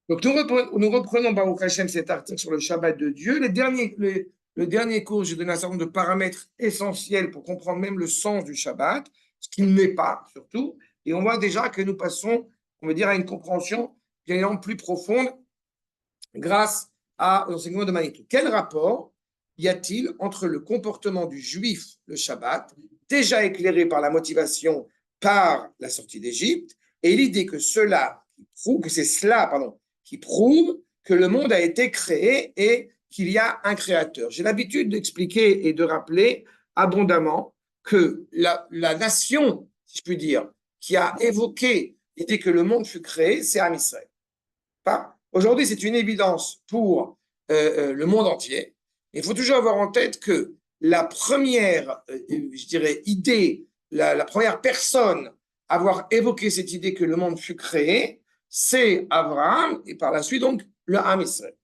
Donc, nous reprenons, Baruch Hashem, cet article sur le Shabbat de Dieu. Le dernier cours, j'ai donné un certain nombre de paramètres essentiels pour comprendre même le sens du Shabbat, ce qu'il n'est pas, surtout. Et on voit déjà que nous passons, on va dire, à une compréhension bien évidemment plus profonde grâce à l'enseignement de Manitou. Quel rapport y a-t-il entre le comportement du juif, le Shabbat, déjà éclairé par la motivation par la sortie d'Égypte, et l'idée que c'est cela, pardon, qui prouve que le monde a été créé et qu'il y a un créateur. J'ai l'habitude d'expliquer et de rappeler abondamment que la nation, si je puis dire, qui a évoqué l'idée que le monde fut créé, c'est Am Israël. Aujourd'hui, c'est une évidence pour le monde entier. Il faut toujours avoir en tête que la première, je dirais, idée, la première personne à avoir évoqué cette idée que le monde fut créé, c'est Abraham, et par la suite, donc, le Ham Israël.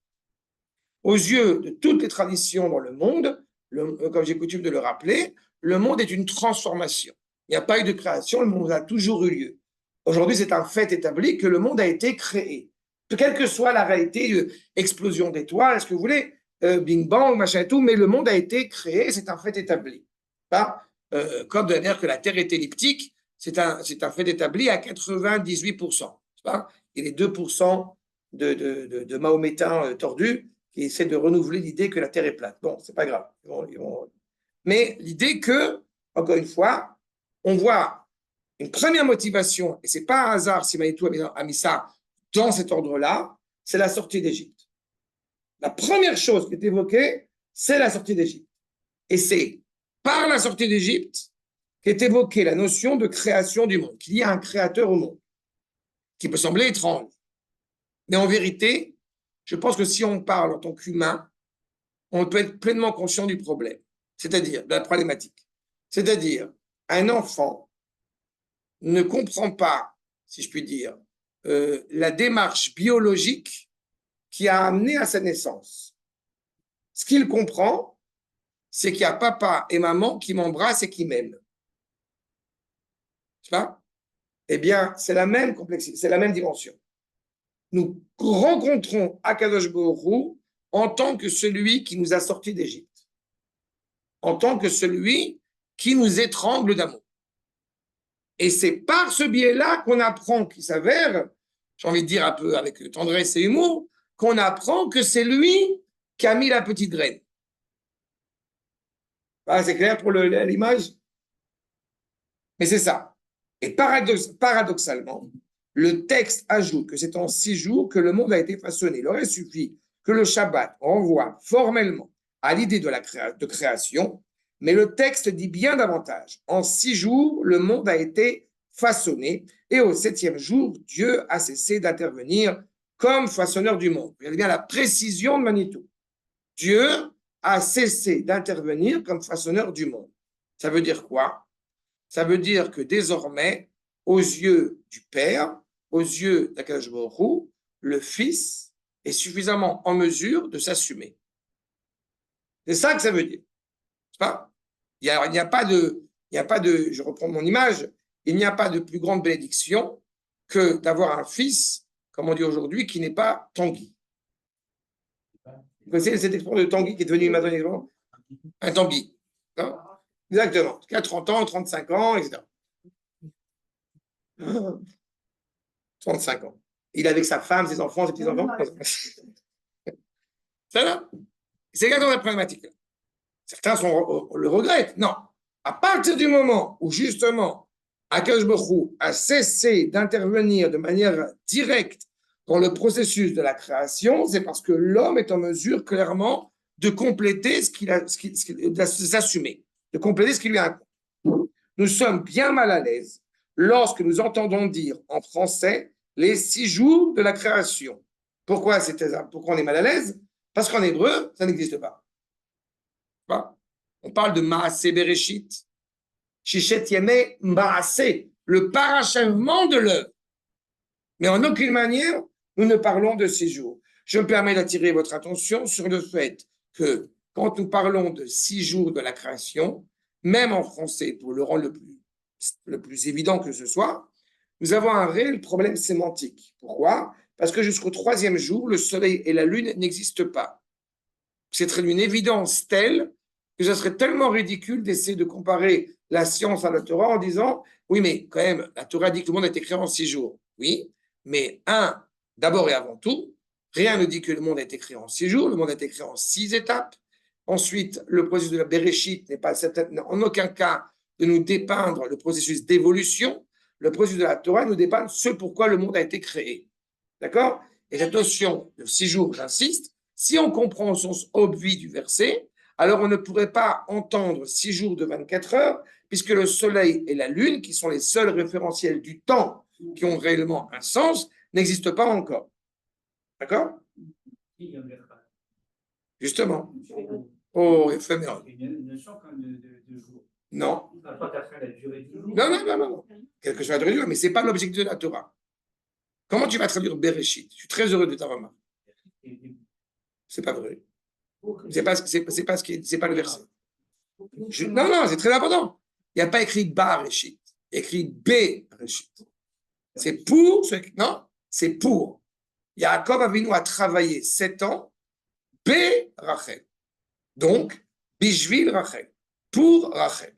Aux yeux de toutes les traditions dans le monde, comme j'ai coutume de le rappeler, le monde est une transformation. Il n'y a pas eu de création, le monde a toujours eu lieu. Aujourd'hui, c'est un fait établi que le monde a été créé. Quelle que soit la réalité, explosion d'étoiles, est-ce que vous voulez, Bing Bang, machin et tout, mais le monde a été créé, c'est un fait établi. Comme de manière que la Terre est elliptique, c'est un fait établi à 98%. Et les 2% de mahométains tordus qui essaient de renouveler l'idée que la Terre est plate. Bon, c'est pas grave. Mais l'idée que, encore une fois, on voit une première motivation, et c'est pas un hasard si Manitou a mis ça dans cet ordre-là, c'est la sortie d'Égypte. La première chose qui est évoquée, c'est la sortie d'Égypte. Et c'est par la sortie d'Égypte qu'est évoquée la notion de création du monde, qu'il y a un créateur au monde, qui peut sembler étrange. Mais en vérité, je pense que si on parle en tant qu'humain, on peut être pleinement conscient du problème, c'est-à-dire de la problématique. C'est-à-dire, un enfant ne comprend pas, si je puis dire, la démarche biologique qui a amené à sa naissance. Ce qu'il comprend, c'est qu'il y a papa et maman qui m'embrassent et qui m'aiment. Tu vois? Eh bien, c'est la même complexité, c'est la même dimension. Nous rencontrons Akadosh Baruch Hu en tant que celui qui nous a sortis d'Égypte, en tant que celui qui nous étrangle d'amour. Et c'est par ce biais-là qu'on apprend qu'il s'avère, j'ai envie de dire un peu avec tendresse et humour, qu'on apprend que c'est lui qui a mis la petite graine. Ah, c'est clair pour l'image? Mais c'est ça. Et paradoxalement, le texte ajoute que c'est en 6 jours que le monde a été façonné. Il aurait suffi que le Shabbat renvoie formellement à l'idée de création, mais le texte dit bien davantage. En 6 jours, le monde a été façonné et au 7e jour, Dieu a cessé d'intervenir comme façonneur du monde. Regardez bien la précision de Manitou. Dieu a cessé d'intervenir comme façonneur du monde. Ça veut dire quoi? Ça veut dire que désormais, aux yeux du Père, aux yeux d'Akadosh Baruch Hu, le Fils est suffisamment en mesure de s'assumer. C'est ça que ça veut dire. Pas il n'y a pas de, je reprends mon image, il n'y a pas de plus grande bénédiction que d'avoir un fils, comme on dit aujourd'hui, qui n'est pas Tanguy. Vous connaissez cette expression de Tanguy qui est devenu maintenant un Tanguy. Exactement. Qui a 30 ans, 35 ans, etc. 35 ans. Il est avec sa femme, ses enfants, ses petits-enfants. Ça va? C'est exactement la problématique. Certains le regrettent. Non. À partir du moment où, justement, Akadosh Baruch Hu a cessé d'intervenir de manière directe dans le processus de la création, c'est parce que l'homme est en mesure, clairement, de compléter de s'assumer, de compléter ce qui lui incombe. Nous sommes bien mal à l'aise lorsque nous entendons dire en français les 6 jours de la création. Pourquoi on est mal à l'aise? Parce qu'en hébreu, ça n'existe pas. On parle de Maaseh Bereshit, Shishet Yemei Maaseh, le parachèvement de l'œuvre. Mais en aucune manière, nous ne parlons de 6 jours. Je me permets d'attirer votre attention sur le fait que quand nous parlons de 6 jours de la création, même en français, pour le rendre le plus évident que ce soit, nous avons un réel problème sémantique. Pourquoi? Parce que jusqu'au troisième jour, le soleil et la lune n'existent pas. C'est une évidence telle que ce serait tellement ridicule d'essayer de comparer la science à la Torah en disant, oui, mais quand même, la Torah dit que le monde a été créé en 6 jours. Oui, mais d'abord et avant tout, rien ne dit que le monde a été créé en 6 jours, le monde a été créé en 6 étapes. Ensuite, le processus de la Bereshit n'est pas en aucun cas de nous dépeindre le processus d'évolution. Le processus de la Torah nous dépeint ce pourquoi le monde a été créé. D'accord? Et cette notion de 6 jours, j'insiste, si on comprend le sens obvi du verset, alors on ne pourrait pas entendre 6 jours de 24 heures, puisque le soleil et la lune, qui sont les seuls référentiels du temps qui ont réellement un sens, n'existent pas encore. D'accord? Justement. Oh, éphémère. Non. Non, non, non, non. Quelque chose à durée, mais ce n'est pas l'objectif de la Torah. Comment tu vas traduire Bereshit? Je suis très heureux de ta remarque. C'est pas vrai. C'est pas le verset. Non, non, c'est très important. Il n'y a pas écrit Bereshit, écrit Bereshit. C'est pour, non, c'est pour. Yaakov Avinu a travaillé 7 ans, Rachel. Donc, Bishvil Rachel, pour Rachel.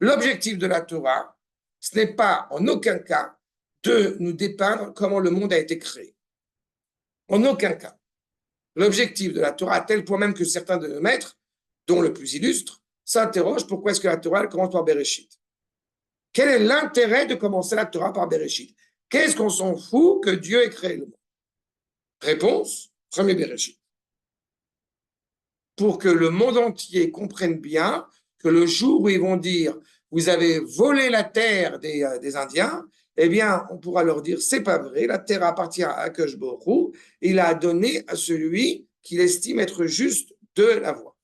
L'objectif de la Torah, ce n'est pas en aucun cas de nous dépeindre comment le monde a été créé. En aucun cas. L'objectif de la Torah, à tel point même que certains de nos maîtres, dont le plus illustre, s'interrogent pourquoi est-ce que la Torah commence par Bereshit. Quel est l'intérêt de commencer la Torah par Bereshit? Qu'est-ce qu'on s'en fout que Dieu ait créé le monde? Réponse, premier Bereshit. Pour que le monde entier comprenne bien que le jour où ils vont dire vous avez volé la terre des Indiens, eh bien, on pourra leur dire c'est pas vrai, la terre appartient à Akash Borou, il a donné à celui qu'il estime être juste de la voie.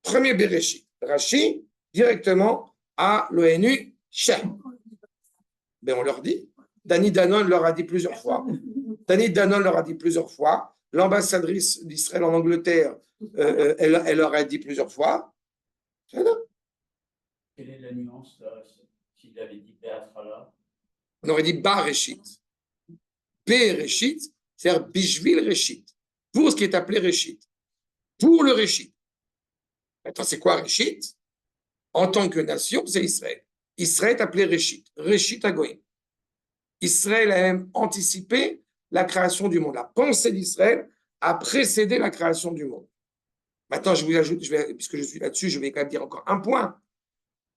Premier Bereshit, Rashi, directement à l'ONU, Shem. Ben, on leur dit, Dani Danon leur a dit plusieurs fois, l'ambassadrice d'Israël en Angleterre, elle leur a dit plusieurs fois. Quelle est la nuance s'il avait dit Béatrala? On aurait dit Bareshit. Bereshit, c'est-à-dire Bishvil Reshit. Pour ce qui est appelé Reshit. Pour le Reshit. Maintenant, c'est quoi Reshit? En tant que nation, c'est Israël. Israël est appelé Reshit. Reshit Agoïm. Israël a même anticipé la création du monde. La pensée d'Israël a précédé la création du monde. Maintenant, je vous ajoute, puisque je suis là-dessus, je vais quand même dire encore un point.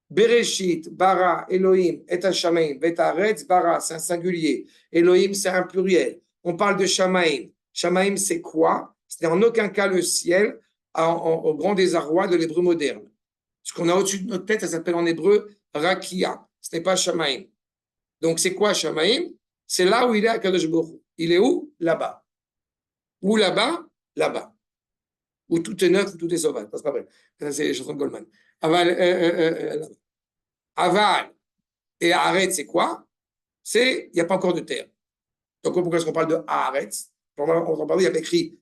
Bereshit, bara, Elohim, et Hashamaim, Betaretz, bara, c'est un singulier. Elohim, c'est un pluriel. On parle de Shamaim. Shamaim, c'est quoi? Ce n'est en aucun cas le ciel au grand désarroi de l'hébreu moderne. Ce qu'on a au-dessus de notre tête, ça s'appelle en hébreu Rakia. Ce n'est pas Shamaim. Donc, c'est quoi Shamaim? C'est là où il est à Kadosh Baruch Hu. Il est où? Là-bas. Où là-bas? Là-bas. Où tout est neuf, où tout est sauvage. C'est pas vrai. Ça, c'est les chansons de Goldman. Aval et Haaretz, c'est quoi? Il n'y a pas encore de terre. Donc, pourquoi est-ce qu'on parle de Haaretz? On en parle, il y a écrit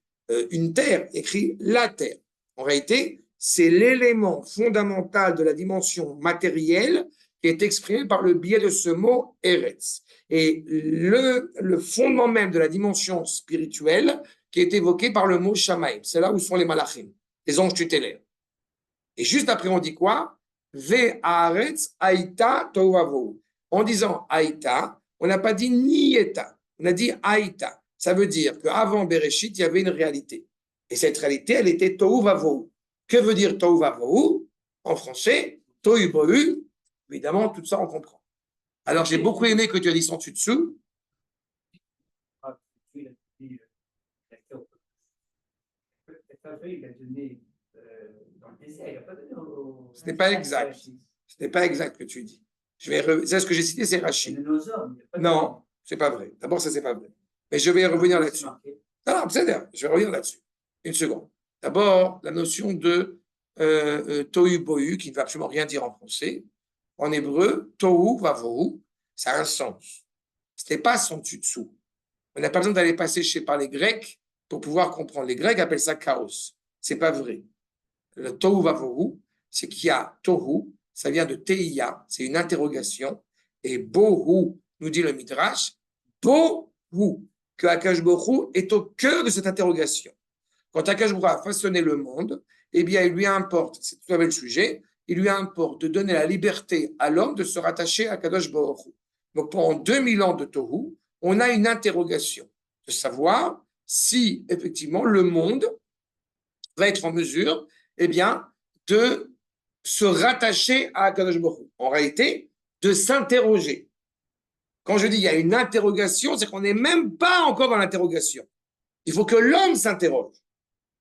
une terre, écrit la terre. En réalité, c'est l'élément fondamental de la dimension matérielle qui est exprimé par le biais de ce mot Eretz. Et le fondement même de la dimension spirituelle qui est évoqué par le mot Shamaim. C'est là où sont les malachim, les anges tutélaires. Et juste après, on dit quoi? Ve haaretz aïta tovavo. En disant aïta, on n'a pas dit nieta, on a dit aïta. Ça veut dire qu'avant Bereshit, il y avait une réalité. Et cette réalité, elle était tovavo. Que veut dire tovavo? En français, tohu bohu. Évidemment, tout ça, on comprend. Alors, j'ai beaucoup aimé que tu as dit sans dessus. Ce n'est pas exact. Ce n'est pas exact que tu dis. C'est ce que j'ai cité, c'est Rachid. Non, c'est pas vrai. D'abord, ça, c'est pas vrai. Mais je vais revenir là-dessus. Non, c'est-à-dire, je vais revenir là-dessus. Une seconde. D'abord, la notion de tohu bohu, qui ne veut absolument rien dire en français. En hébreu, tohu vavohu, ça a un sens. Ce n'est pas son dessus-dessous. On n'a pas besoin d'aller passer par les Grecs pour pouvoir comprendre. Les Grecs appellent ça chaos. C'est pas vrai. Le tohu vavohu, c'est qu'il y a tohu, ça vient de teiya, c'est une interrogation, et bohu, nous dit le Midrash, bohu. que Akash Borou est au cœur de cette interrogation. Quand Akash Borou a façonné le monde, eh bien, il lui importe, c'est tout à fait le sujet, il lui importe de donner la liberté à l'homme de se rattacher à Kadosh Borou. Donc, pendant 2000 ans de Tohu, on a une interrogation de savoir si, effectivement, le monde va être en mesure, eh bien, de se rattacher à Kadosh Borou. En réalité, de s'interroger. Quand je dis il y a une interrogation, c'est qu'on n'est même pas encore dans l'interrogation. Il faut que l'homme s'interroge.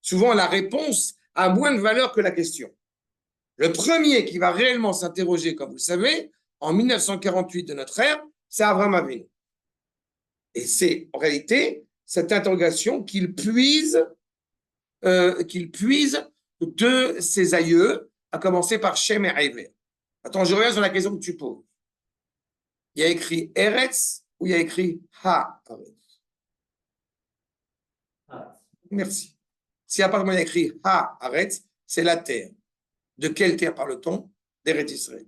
Souvent, la réponse a moins de valeur que la question. Le premier qui va réellement s'interroger, comme vous le savez, en 1948 de notre ère, c'est Abraham Avinu. Et c'est en réalité cette interrogation qu'il puise de ses aïeux, à commencer par Shem et Hever. Attends, je reviens sur la question que tu poses. Il y a écrit Eretz ou il y a écrit Ha-Aretz? Merci. Si apparemment il y a écrit Ha-Aretz, c'est la terre. De quelle terre parle-t-on? D'Eretz Israël.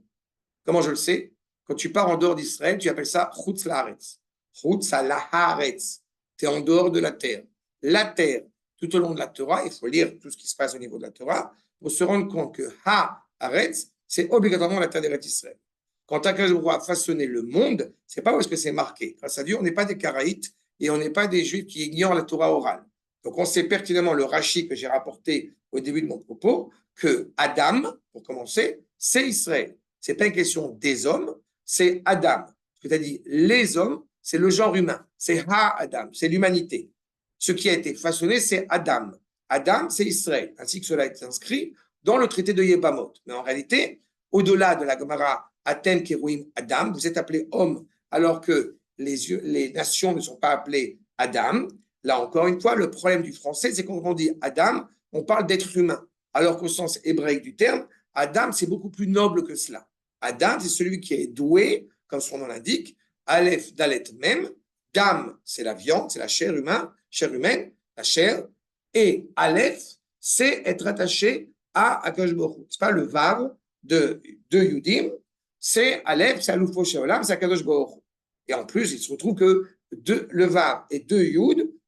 Comment je le sais? Quand tu pars en dehors d'Israël, tu appelles ça Chutz La'aretz. Chutz La'aretz. Tu es en dehors de la terre. La terre, tout au long de la Torah, il faut lire tout ce qui se passe au niveau de la Torah pour se rendre compte que Ha-Aretz, c'est obligatoirement la terre d'Eretz Israël. Quand Akash Borou a façonné le monde, c'est pas parce que c'est marqué. Grâce à Dieu, on n'est pas des Karaïtes et on n'est pas des Juifs qui ignorent la Torah orale. Donc, on sait pertinemment le Rashi que j'ai rapporté au début de mon propos, que Adam, pour commencer, c'est Israël. C'est pas une question des hommes, c'est Adam. C'est-à-dire, les hommes, c'est le genre humain. C'est Ha-Adam, c'est l'humanité. Ce qui a été façonné, c'est Adam. Adam, c'est Israël, ainsi que cela est inscrit dans le traité de Yébamot. Mais en réalité, au-delà de la Gemara Atem Kerouim Adam, vous êtes appelé homme, alors que les nations ne sont pas appelées Adam. Là, encore une fois, le problème du français, c'est quand on dit Adam, on parle d'être humain, alors qu'au sens hébraïque du terme, Adam, c'est beaucoup plus noble que cela. Adam, c'est celui qui est doué, comme son nom l'indique, Aleph, Dalet, Mem. Dam, c'est la viande, c'est la chair humaine, la chair. Et Aleph, c'est être attaché à Akash Borou. C'est pas le Vav de Yudim, c'est Aleph, c'est Aloufo Sheolam, c'est Akadosh Borou. Et en plus, il se retrouve que le Vav et 2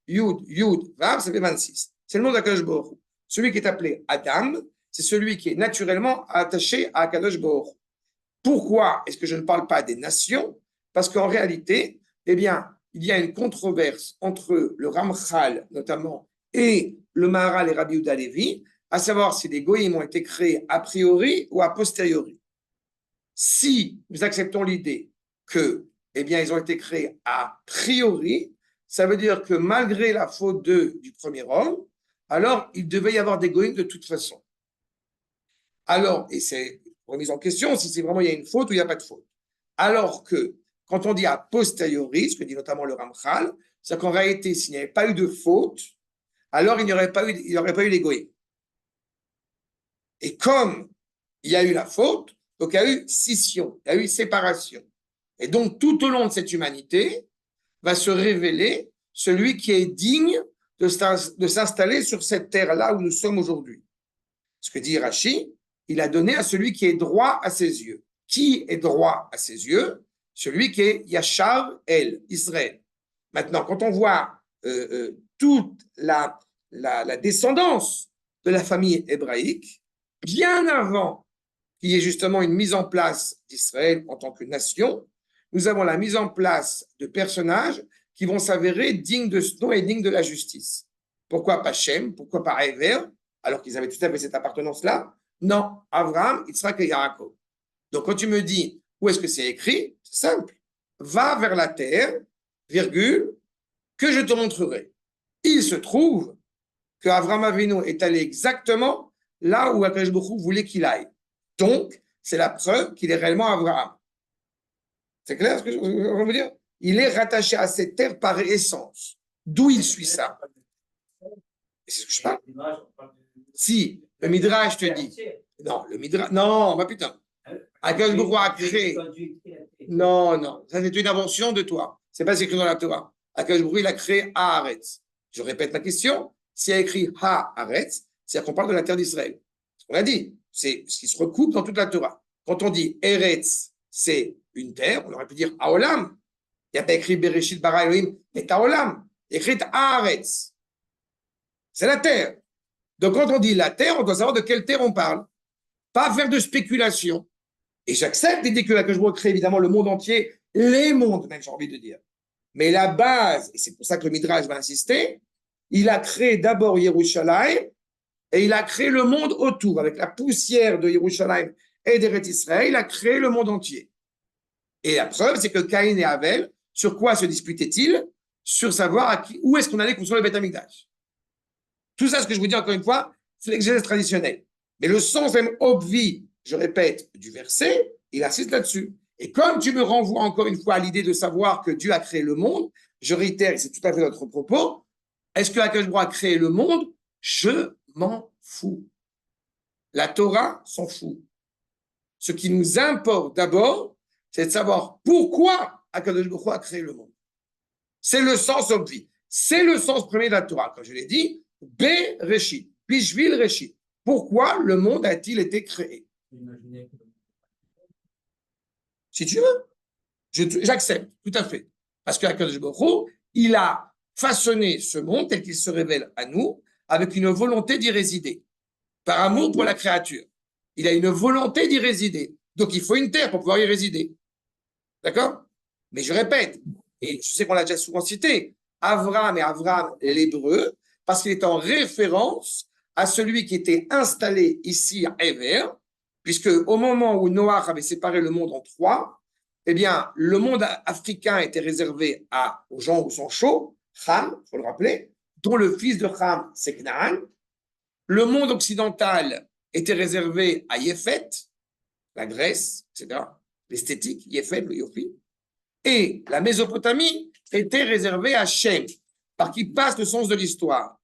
Yud, Vav, ça fait 26. C'est le nom d'Akadosh Borou. Celui qui est appelé Adam, c'est celui qui est naturellement attaché à Akadosh Borou. Pourquoi est-ce que je ne parle pas des nations? Parce qu'en réalité, eh bien, il y a une controverse entre le Ramchal, notamment, et le Maharal et Rabbi Yehuda Levi, à savoir si les goïms ont été créés a priori ou a posteriori. Si nous acceptons l'idée que, eh bien, ils ont été créés a priori, ça veut dire que malgré la faute du premier homme, alors il devait y avoir des goïms de toute façon. Alors, et c'est remise en question si c'est vraiment il y a une faute ou il n'y a pas de faute. Alors que quand on dit a posteriori, ce que dit notamment le Ramchal, c'est qu'en réalité, s'il n'y avait pas eu de faute, alors il n'y aurait pas eu les goïms. Et comme il y a eu la faute, donc il y a eu scission, il y a eu séparation. Et donc, tout au long de cette humanité, va se révéler celui qui est digne de s'installer sur cette terre-là où nous sommes aujourd'hui. Ce que dit Rashi, il a donné à celui qui est droit à ses yeux. Qui est droit à ses yeux? Celui qui est Yachar El, Israël. Maintenant, quand on voit toute la descendance de la famille hébraïque, bien avant qu'il y ait justement une mise en place d'Israël en tant que nation, nous avons la mise en place de personnages qui vont s'avérer dignes de ce nom et dignes de la justice. Pourquoi pas Shem? Pourquoi pas Hever? Alors qu'ils avaient tout à fait cette appartenance-là. Non, Abraham, Yitzhak et Yaakov. Donc quand tu me dis où est-ce que c'est écrit, c'est simple. Va vers la terre, virgule, que je te montrerai. Il se trouve que Abraham Avinu est allé exactement là où Akadosh Baruch Hu voulait qu'il aille. Donc, c'est la preuve qu'il est réellement Abraham. C'est clair ce que je veux vous dire? Il est rattaché à cette terre par essence. D'où il suit ça? C'est ce que je parle. Si, le Midrash te dit. Non, le Midrash. Non, bah putain. Akadosh Baruch Hu a créé. Non, ça c'est une invention de toi. C'est pas écrit dans la Torah. Akadosh Baruch Hu, il a créé Haaretz. Je répète ma question. S'il y a écrit Haaretz, c'est qu'on parle de la terre d'Israël. On l'a dit, c'est ce qui se recoupe dans toute la Torah. Quand on dit Eretz, c'est une terre, on aurait pu dire Haolam. Il n'y a pas écrit Bereshit bara Elohim et Haolam. Écrit Haaretz. C'est la terre. Donc, quand on dit la terre, on doit savoir de quelle terre on parle. Pas faire de spéculation. Et j'accepte l'idée que je crée évidemment le monde entier, les mondes, même j'ai envie de dire. Mais la base, et c'est pour ça que le Midrash va insister, il a créé d'abord Yerushalayim et il a créé le monde autour. Avec la poussière de Yerushalayim et d'Eretz Israël, il a créé le monde entier. Et la preuve, c'est que Caïn et Abel, sur quoi se disputaient-ils? Sur savoir où est-ce qu'on allait construire le Beth Amikdash. Tout ça, ce que je vous dis encore une fois, c'est l'exégèse traditionnelle. Mais le sens même obvi, je répète, du verset, il insiste là-dessus. Et comme tu me renvoies encore une fois à l'idée de savoir que Dieu a créé le monde, je réitère, et c'est tout à fait notre propos, est-ce que Akadosh Baruch Hu a créé le monde? Je m'en fous. La Torah s'en fout. Ce qui nous importe d'abord, c'est de savoir pourquoi Akadosh Baruch Hu a créé le monde. C'est le sens obvi. C'est le sens premier de la Torah. Comme je l'ai dit, Bereshit, Bishvil Reshit. Pourquoi le monde a-t-il été créé? Si tu veux, j'accepte, tout à fait. Parce qu'Akadosh Baruch Hu, il a façonné ce monde tel qu'il se révèle à nous, avec une volonté d'y résider, par amour pour la créature. Il a une volonté d'y résider. Donc, il faut une terre pour pouvoir y résider. D'accord? Mais je répète, et je sais qu'on l'a déjà souvent cité, Avram l'hébreu, parce qu'il est en référence à celui qui était installé ici à Ever, puisque au moment où Noach avait séparé le monde en trois, eh bien, le monde africain était réservé aux gens où sont chauds, Ham, il faut le rappeler, dont le fils de Ham, c'est Canaan. Le monde occidental était réservé à Yéfet, la Grèce, etc., l'esthétique, Yéfet, le Yofi. Et la Mésopotamie était réservée à Shem, par qui passe le sens de l'histoire.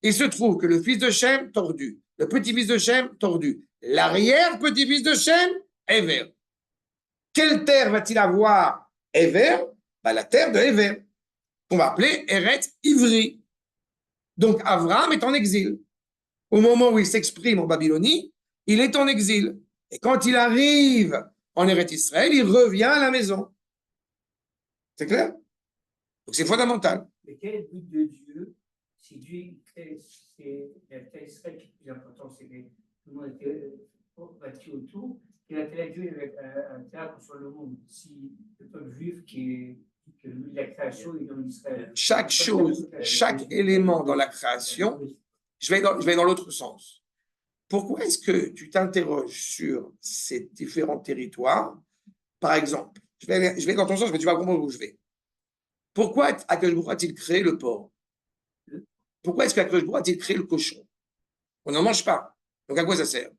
Il se trouve que le fils de Shem, tordu. Le petit-fils de Shem, tordu. L'arrière-petit-fils de Shem, Ever. Quelle terre va-t-il avoir Ever? La terre de Ever, qu'on va appeler Eretz Ivri. Donc Avram est en exil. Au moment où il s'exprime en Babylonie, il est en exil. Et quand il arrive en Eretz Israël, il revient à la maison. C'est clair? Donc c'est fondamental. Mais quel est le but de Dieu si Dieu crée, c'est la terre Israël qui est plus important, c'est que tout le monde était bâti autour, et la terre Dieu est un théâtre sur le monde. Si le peuple juif que la création est dans Israël. Chaque chose, chaque élément dans la création, je vais dans l'autre sens. Pourquoi est-ce que tu t'interroges sur ces différents territoires? Par exemple, je vais dans ton sens, mais tu vas comprendre où je vais. Pourquoi Akadosh Baruch Hu a-t-il créé le porc? Pourquoi est-ce qu'Akadosh Baruch Hu a-t-il créé le cochon? On n'en mange pas. Donc à quoi ça sert?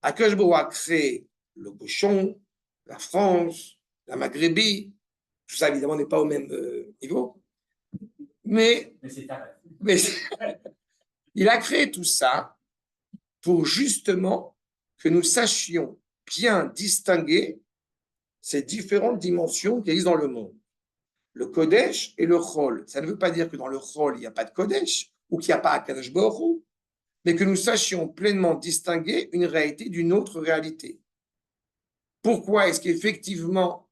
Akadosh Baruch Hu a créé le cochon, la France, la Maghrébie. Tout ça, évidemment, n'est pas au même niveau. Mais il a créé tout ça pour justement que nous sachions bien distinguer ces différentes dimensions qui existent dans le monde. Le Kodesh et le Chol. Ça ne veut pas dire que dans le Chol, il n'y a pas de Kodesh ou qu'il n'y a pas Akadosh Baruch Hu, mais que nous sachions pleinement distinguer une réalité d'une autre réalité. Pourquoi est-ce qu'effectivement,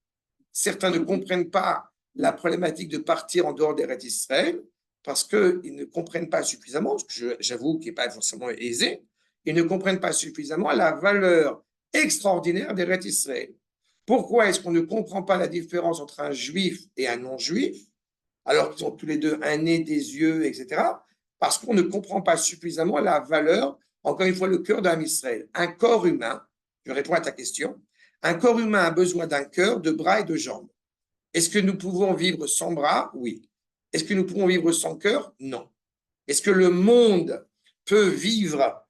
certains ne comprennent pas la problématique de partir en dehors d'Eretz Israël? Parce qu'ils ne comprennent pas suffisamment, j'avoue qu'il n'est pas forcément aisé, ils ne comprennent pas suffisamment la valeur extraordinaire d'Eretz Israël. Pourquoi est-ce qu'on ne comprend pas la différence entre un juif et un non-juif, alors qu'ils ont tous les deux un nez, des yeux, etc. Parce qu'on ne comprend pas suffisamment la valeur, encore une fois, le cœur d'un Israël. Un corps humain, je réponds à ta question, un corps humain a besoin d'un cœur, de bras et de jambes. Est-ce que nous pouvons vivre sans bras? Oui. Est-ce que nous pouvons vivre sans cœur? Non. Est-ce que le monde peut vivre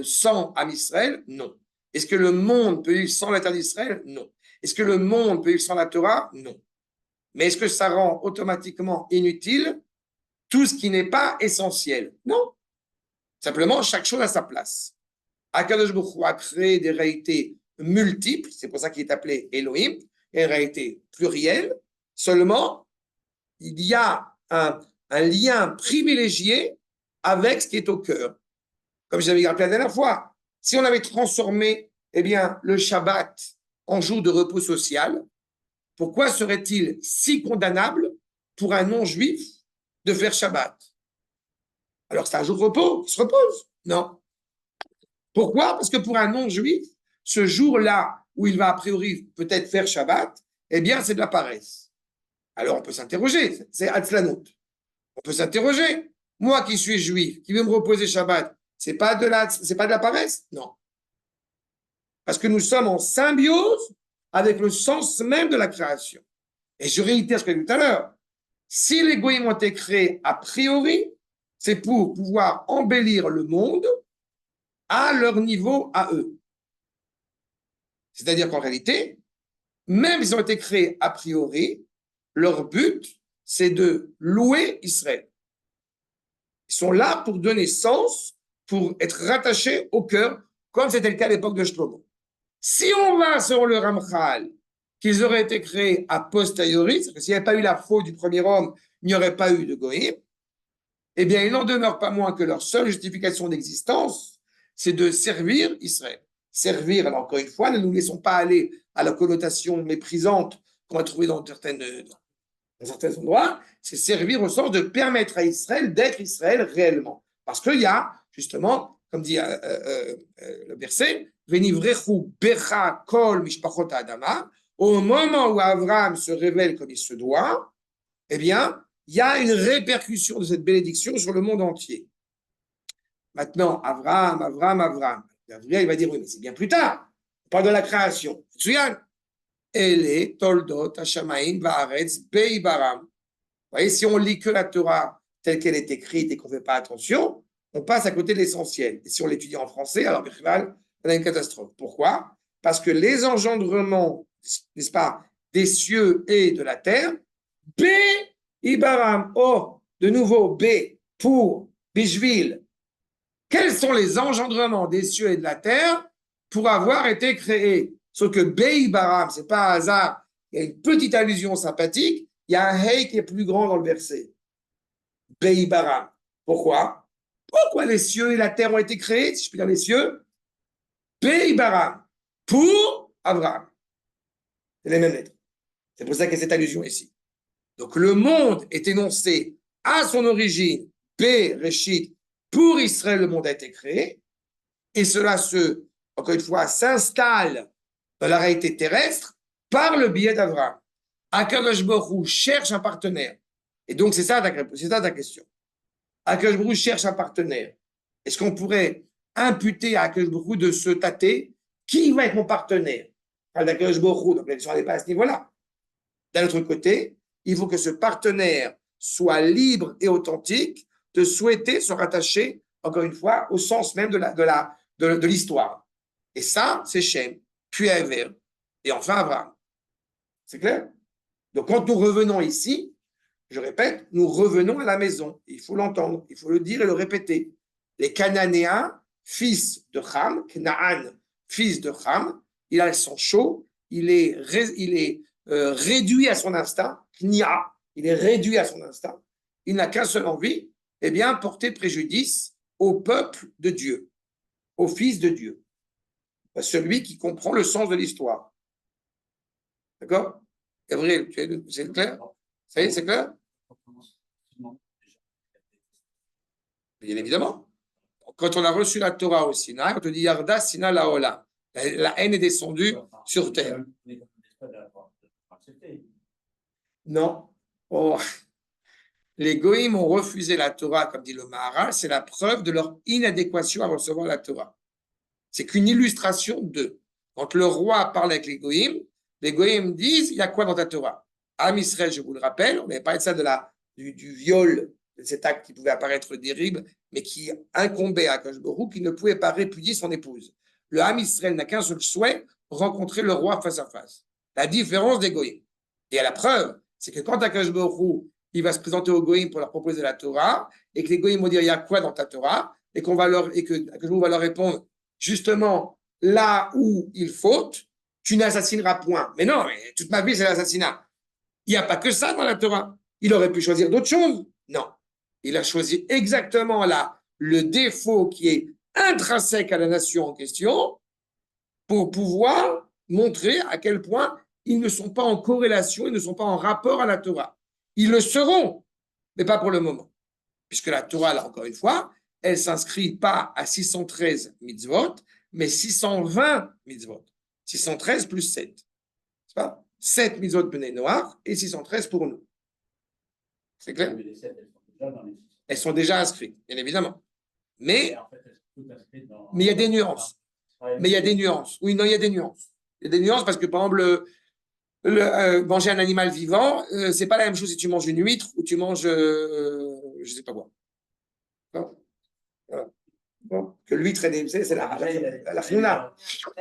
sans Am Israël? Non. Est-ce que le monde peut vivre sans la terre d'Israël? Non. Est-ce que le monde peut vivre sans la Torah? Non. Mais est-ce que ça rend automatiquement inutile tout ce qui n'est pas essentiel? Non. Simplement, chaque chose a sa place. Akadosh Baruch Hu a créé des réalités multiples, c'est pour ça qu'il est appelé Elohim, une réalité plurielle. Seulement, il y a un lien privilégié avec ce qui est au cœur. Comme je l'avais rappelé la dernière fois, si on avait transformé le Shabbat en jour de repos social, pourquoi serait-il si condamnable pour un non-juif de faire Shabbat? Alors c'est un jour de repos, il se repose? Non. Pourquoi? Parce que pour un non-juif, ce jour-là où il va a priori peut-être faire Shabbat, eh bien c'est de la paresse. Alors on peut s'interroger, c'est Atzlanut. On peut s'interroger. Moi qui suis juif, qui veux me reposer Shabbat, c'est pas de la paresse? Non. Parce que nous sommes en symbiose avec le sens même de la création. Et je réitère ce que j'ai dit tout à l'heure. Si les goïms ont été créés a priori, c'est pour pouvoir embellir le monde à leur niveau à eux. C'est-à-dire qu'en réalité, même s'ils ont été créés a priori, leur but, c'est de louer Israël. Ils sont là pour donner sens, pour être rattachés au cœur, comme c'était le cas à l'époque de Shlomo. Si on va selon le Ramchal, qu'ils auraient été créés a posteriori, c'est-à-dire que s'il n'y avait pas eu la faute du premier homme, il n'y aurait pas eu de Goïm, eh bien, il n'en demeure pas moins que leur seule justification d'existence, c'est de servir Israël. Servir, alors encore une fois, ne nous laissons pas aller à la connotation méprisante qu'on va trouver dans certains endroits, c'est servir au sens de permettre à Israël d'être Israël réellement. Parce qu'il y a, justement, comme dit le verset, Venivrechu becha kol mishpachot adama, au moment où Abraham se révèle comme il se doit, eh bien, il y a une répercussion de cette bénédiction sur le monde entier. Maintenant, Abraham. Gabriel, il va dire, oui, mais c'est bien plus tard. On parle de la création. Tsuyan. Ele, Toldot, Hashamaim, Vaaretz, Beibaram. Vous voyez, si on lit que la Torah telle qu'elle est écrite et qu'on ne fait pas attention, on passe à côté de l'essentiel. Et si on l'étudie en français, alors, Birchval, on a une catastrophe. Pourquoi? Parce que les engendrements, n'est-ce pas, des cieux et de la terre, Beibaram, oh, de nouveau, B, pour, Bishvil. Quels sont les engendrements des cieux et de la terre pour avoir été créés? Sauf que Beibaram, ce n'est pas un hasard, il y a une petite allusion sympathique, il y a un Hey qui est plus grand dans le verset. Beibaram. Pourquoi? Pourquoi les cieux et la terre ont été créés, si je puis dire les cieux? Beibaram. Pour Abraham. C'est les mêmes lettres. C'est pour ça qu'il y a cette allusion ici. Donc le monde est énoncé à son origine, Bereshit, pour Israël, le monde a été créé, et cela encore une fois, s'installe dans la réalité terrestre par le biais d'Abraham. Akadosh Baruch Hu cherche un partenaire. Et donc, c'est ça ta question. Akadosh Baruch Hu cherche un partenaire. Est-ce qu'on pourrait imputer à Akadosh Baruch Hu de se tâter? Qui va être mon partenaire? Akadosh Baruch Hu, donc la question n'est pas à ce niveau-là. D'un autre côté, il faut que ce partenaire soit libre et authentique de souhaiter se rattacher, encore une fois, au sens même de l'histoire. Et ça, c'est Shem, puis Ever, et enfin Abraham. C'est clair? Donc, quand nous revenons ici, je répète, nous revenons à la maison. Il faut l'entendre, il faut le dire et le répéter. Les Cananéens, fils de Ham, Canaan, fils de Ham, il a son chaud, il est réduit à son instinct, Knia, il est réduit à son instinct. Il n'a qu'un seul envie, eh bien, porter préjudice au peuple de Dieu, au Fils de Dieu, celui qui comprend le sens de l'histoire. D'accord? Gabriel, c'est clair? Ça y est, c'est clair? Bien évidemment. Quand on a reçu la Torah au Sinaï, on te dit Yarda Sina Laola. La haine est descendue sur terre. Non. Oh. Les Goïms ont refusé la Torah, comme dit le Maharal, c'est la preuve de leur inadéquation à recevoir la Torah. C'est qu'une illustration d'eux. Quand le roi parle avec les Goïms disent, il y a quoi dans ta Torah? Am Israël, je vous le rappelle, on n'avait parlé de ça du viol, de cet acte qui pouvait apparaître terrible, mais qui incombait à Akadosh Baruch Hu, qui ne pouvait pas répudier son épouse. Le Am Israël n'a qu'un seul souhait, rencontrer le roi face à face. La différence des Goïms. Et à la preuve, c'est que quand Akadosh Baruch Hu, il va se présenter aux Goïms pour leur proposer la Torah, et que les Goïms vont dire, il y a quoi dans ta Torah? Et que Akadosh Baruch Hu va leur répondre, justement, là où il faute, tu n'assassineras point. Mais non, mais toute ma vie, c'est l'assassinat. Il n'y a pas que ça dans la Torah. Il aurait pu choisir d'autres choses. Non. Il a choisi exactement là le défaut qui est intrinsèque à la nation en question pour pouvoir montrer à quel point ils ne sont pas en corrélation, ils ne sont pas en rapport à la Torah. Ils le seront, mais pas pour le moment. Puisque la Torah, là, encore une fois, elle ne s'inscrit pas à 613 mitzvot, mais 620 mitzvot. 613 plus 7. C'est pas 7 mitzvot Bnei Noach et 613 pour nous. C'est clair? Mais les 7, elles sont déjà dans les 6. Elles sont déjà inscrites, bien évidemment. Mais Et en fait, elles sont toutes inscrites dans. il y a des nuances. Mais il y a des nuances. Oui, non, il y a des nuances. Il y a des nuances parce que, par exemple, manger un animal vivant, c'est pas la même chose si tu manges une huître ou tu manges, je sais pas quoi. Non. Voilà. Bon. Que l'huître, c'est la chnouna.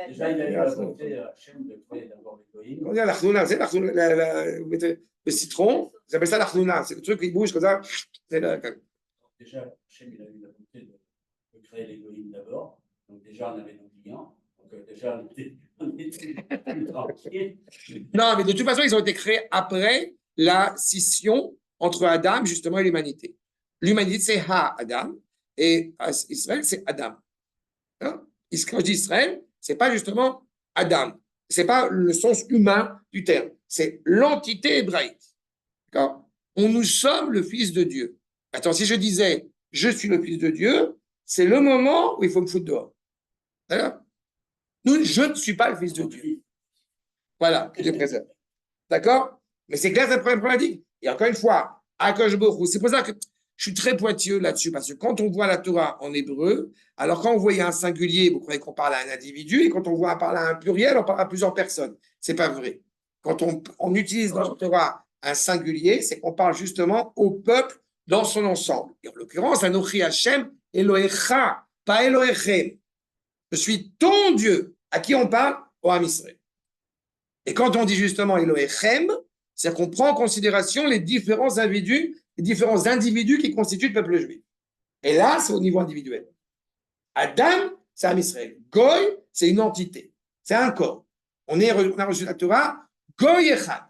Déjà, il a eu la volonté Hachem de créer d'abord les On goïms. dit la chnouna, c'est la chnouna, vous mettez le citron, ils appellent ça la chnouna. C'est le truc qui bouge comme ça. Déjà, Hachem, il a eu la volonté de créer les goïms d'abord. Donc déjà, on avait nos clients. Donc déjà, on était plus tranquille. Non, mais de toute façon, ils ont été créés après la scission entre Adam, justement, et l'humanité. L'humanité, c'est Ha-Adam, et Israël, c'est Adam. Hein? Quand je dis Israël, c'est pas justement Adam. C'est pas le sens humain du terme. C'est l'entité hébraïque. D'accord? Nous sommes le Fils de Dieu. Attends, si je disais je suis le Fils de Dieu, c'est le moment où il faut me foutre dehors. D'accord? Je ne suis pas le Fils de Dieu. Voilà, que Dieu préserve. D'accord? Mais c'est clair, c'est le problème problématique. Et encore une fois, Akash Borou, c'est pour ça que je suis très pointilleux là-dessus, parce que quand on voit la Torah en hébreu, alors quand on voit un singulier, vous croyez qu'on parle à un individu, et quand on voit parler à un pluriel, on parle à plusieurs personnes. C'est pas vrai. Quand on utilise dans la Torah un singulier, c'est qu'on parle justement au peuple dans son ensemble. Et en l'occurrence, Anochi Hashem, Elohecha, pas Elohechem. Je suis ton Dieu. À qui on parle? Au Ham Israël. Et quand on dit justement Elohechem, c'est qu'on prend en considération les différents individus qui constituent le peuple juif. Et là, c'est au niveau individuel. Adam, c'est un Israël. Goy, c'est une entité. C'est un corps. On a reçu la Torah, Goy Echad.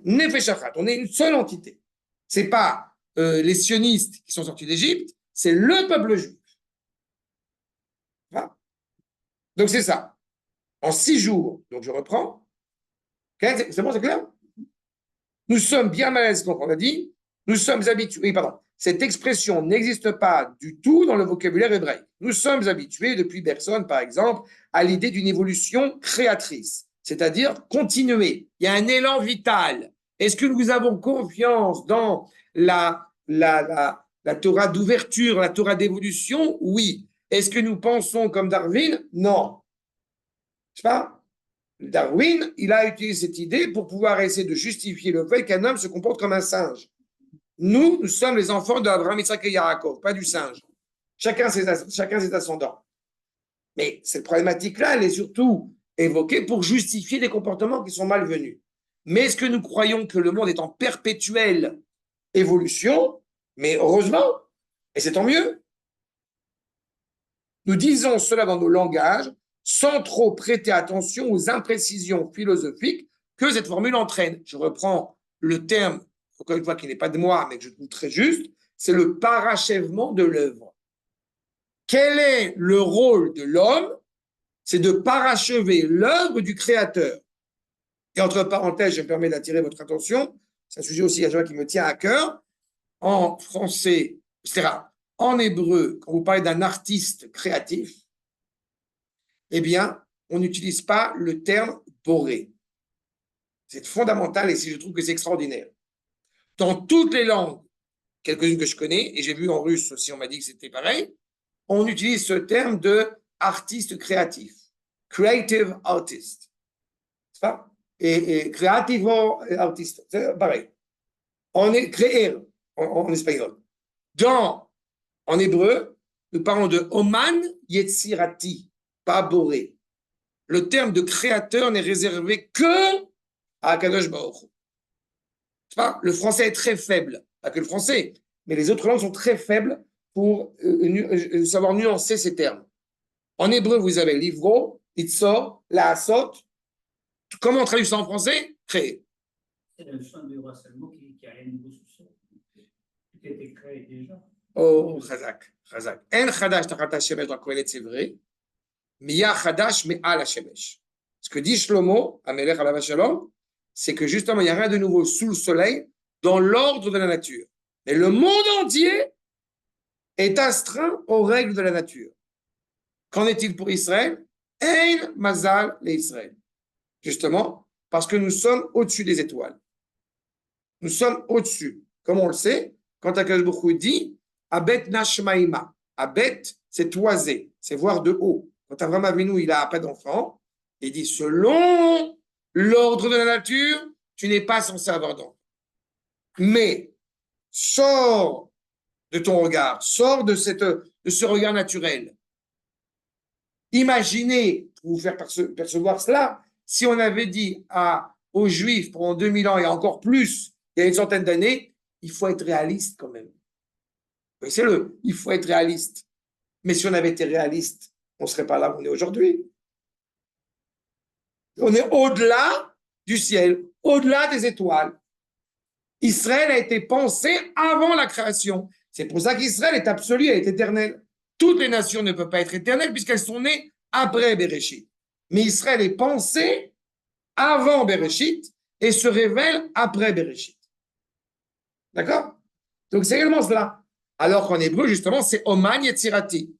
Nefesh Echad. On est une seule entité. C'est pas les sionistes qui sont sortis d'Égypte, c'est le peuple juif. Voilà. Donc c'est ça. En 6 jours, donc je reprends. C'est bon, c'est clair? Nous sommes bien mal à l'aise, comme on a dit. Nous sommes habitués, oui, pardon, cette expression n'existe pas du tout dans le vocabulaire hébraïque. Nous sommes habitués, depuis Bergson, par exemple, à l'idée d'une évolution créatrice, c'est-à-dire continuer. Il y a un élan vital. Est-ce que nous avons confiance dans la Torah d'ouverture, la Torah d'évolution? Oui. Est-ce que nous pensons comme Darwin? Non. Je sais pas. Darwin, il a utilisé cette idée pour pouvoir essayer de justifier le fait qu'un homme se comporte comme un singe. Nous sommes les enfants d'Abraham, Isaac et Yaakov, pas du singe. Chacun ses ascendants. Mais cette problématique-là, elle est surtout évoquée pour justifier des comportements qui sont malvenus. Mais est-ce que nous croyons que le monde est en perpétuelle évolution? Mais heureusement, et c'est tant mieux. Nous disons cela dans nos langages, sans trop prêter attention aux imprécisions philosophiques que cette formule entraîne. Je reprends le terme, encore une fois, qui n'est pas de moi, mais que je trouve très juste, c'est le parachèvement de l'œuvre. Quel est le rôle de l'homme? C'est de parachever l'œuvre du Créateur. Et entre parenthèses, je me permets d'attirer votre attention, c'est un sujet aussi qui me tient à cœur, en français, etc. En hébreu, quand vous parlez d'un artiste créatif, eh bien, on n'utilise pas le terme boré. C'est fondamental et je trouve que c'est extraordinaire. Dans toutes les langues, quelques-unes que je connais, et j'ai vu en russe aussi, on m'a dit que c'était pareil, on utilise ce terme de artiste créatif, creative artist. C'est pas? Et creativo artist, c'est pareil. On est créé en espagnol. En hébreu, nous parlons de Oman Yetzirati, pas boré. Le terme de créateur n'est réservé que à Akadosh Baruch Hu. Le français est très faible, pas que le français, mais les autres langues sont très faibles pour savoir nuancer ces termes. En hébreu, vous avez livro, itzor, laasot. Comment on traduit ça en français? Créer. C'est le son du roi Salomon qui a rien de nouveau sous ça. Tout était créé déjà. Oh, chazak, chazak. En chadash tachat hashemesh dans Kohelet, c'est vrai. Miya chadash me'al hashemesh. Ce que dit Shlomo, Amelech alav shalom, c'est que justement, il n'y a rien de nouveau sous le soleil, dans l'ordre de la nature. Mais le monde entier est astreint aux règles de la nature. Qu'en est-il pour Israël? Ein mazal le Israël. Justement, parce que nous sommes au-dessus des étoiles. Nous sommes au-dessus. Comme on le sait, quand Akadosh Baruch Hu dit Abet Nashmaïma. Abet, c'est toiser, c'est voir de haut. Quand Avraham Avinu, il a pas d'enfant, il dit selon l'ordre de la nature, tu n'es pas censé avoir d'enfant. Mais sors de ton regard, sors de ce regard naturel. Imaginez, pour vous faire percevoir cela, si on avait dit aux Juifs pendant 2000 ans et encore plus, il y a une centaine d'années, il faut être réaliste quand même. Oui, il faut être réaliste. Mais si on avait été réaliste, on ne serait pas là où on est aujourd'hui. On est au-delà du ciel, au-delà des étoiles. Israël a été pensé avant la création. C'est pour ça qu'Israël est absolu, elle est éternelle. Toutes les nations ne peuvent pas être éternelles puisqu'elles sont nées après Bereshit. Mais Israël est pensé avant Bereshit et se révèle après Bereshit. D'accord? Donc c'est également cela. Alors qu'en hébreu, justement, c'est Oman Yetzirati.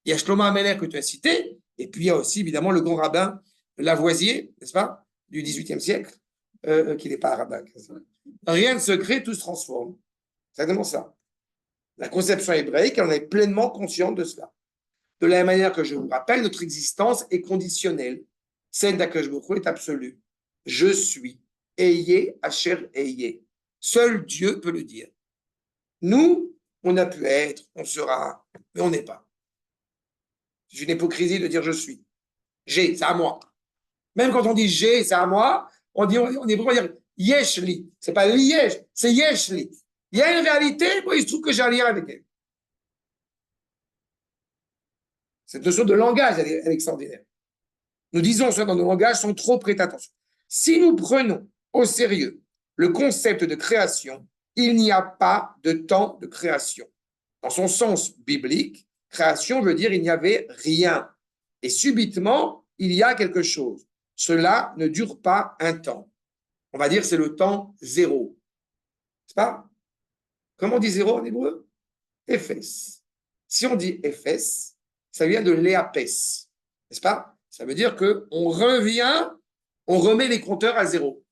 Il y a Shlomo Ameler que tu as cité, et puis il y a aussi évidemment le grand rabbin Lavoisier, n'est-ce pas, du XVIIIe siècle, qui n'est pas rabbin. Rien ne se crée, tout se transforme. C'est exactement ça. La conception hébraïque, on est pleinement consciente de cela. De la même manière que je vous rappelle, notre existence est conditionnelle. Celle d'Akadosh Baruch Hu est absolue. Je suis. Ayez, Asher Ayez. Seul Dieu peut le dire. Nous, on a pu être, on sera, mais on n'est pas. C'est une hypocrisie de dire je suis. J'ai, c'est à moi. Même quand on dit j'ai, c'est à moi, on dit, on est vraiment dire yeshli. C'est pas liesh, c'est yeshli. Il y a une réalité, bon, il se trouve que j'ai un lien avec elle. Cette notion de langage, elle est extraordinaire. Nous disons cela dans nos langages sans trop prêter attention. Si nous prenons au sérieux le concept de création, il n'y a pas de temps de création. Dans son sens biblique, création veut dire il n'y avait rien. Et subitement, il y a quelque chose. Cela ne dure pas un temps. On va dire c'est le temps zéro. C'est pas? Comment on dit zéro en hébreu? Ephes. Si on dit Ephes, ça vient de l'éapes, n'est-ce pas? Ça veut dire qu'on revient, on remet les compteurs à zéro.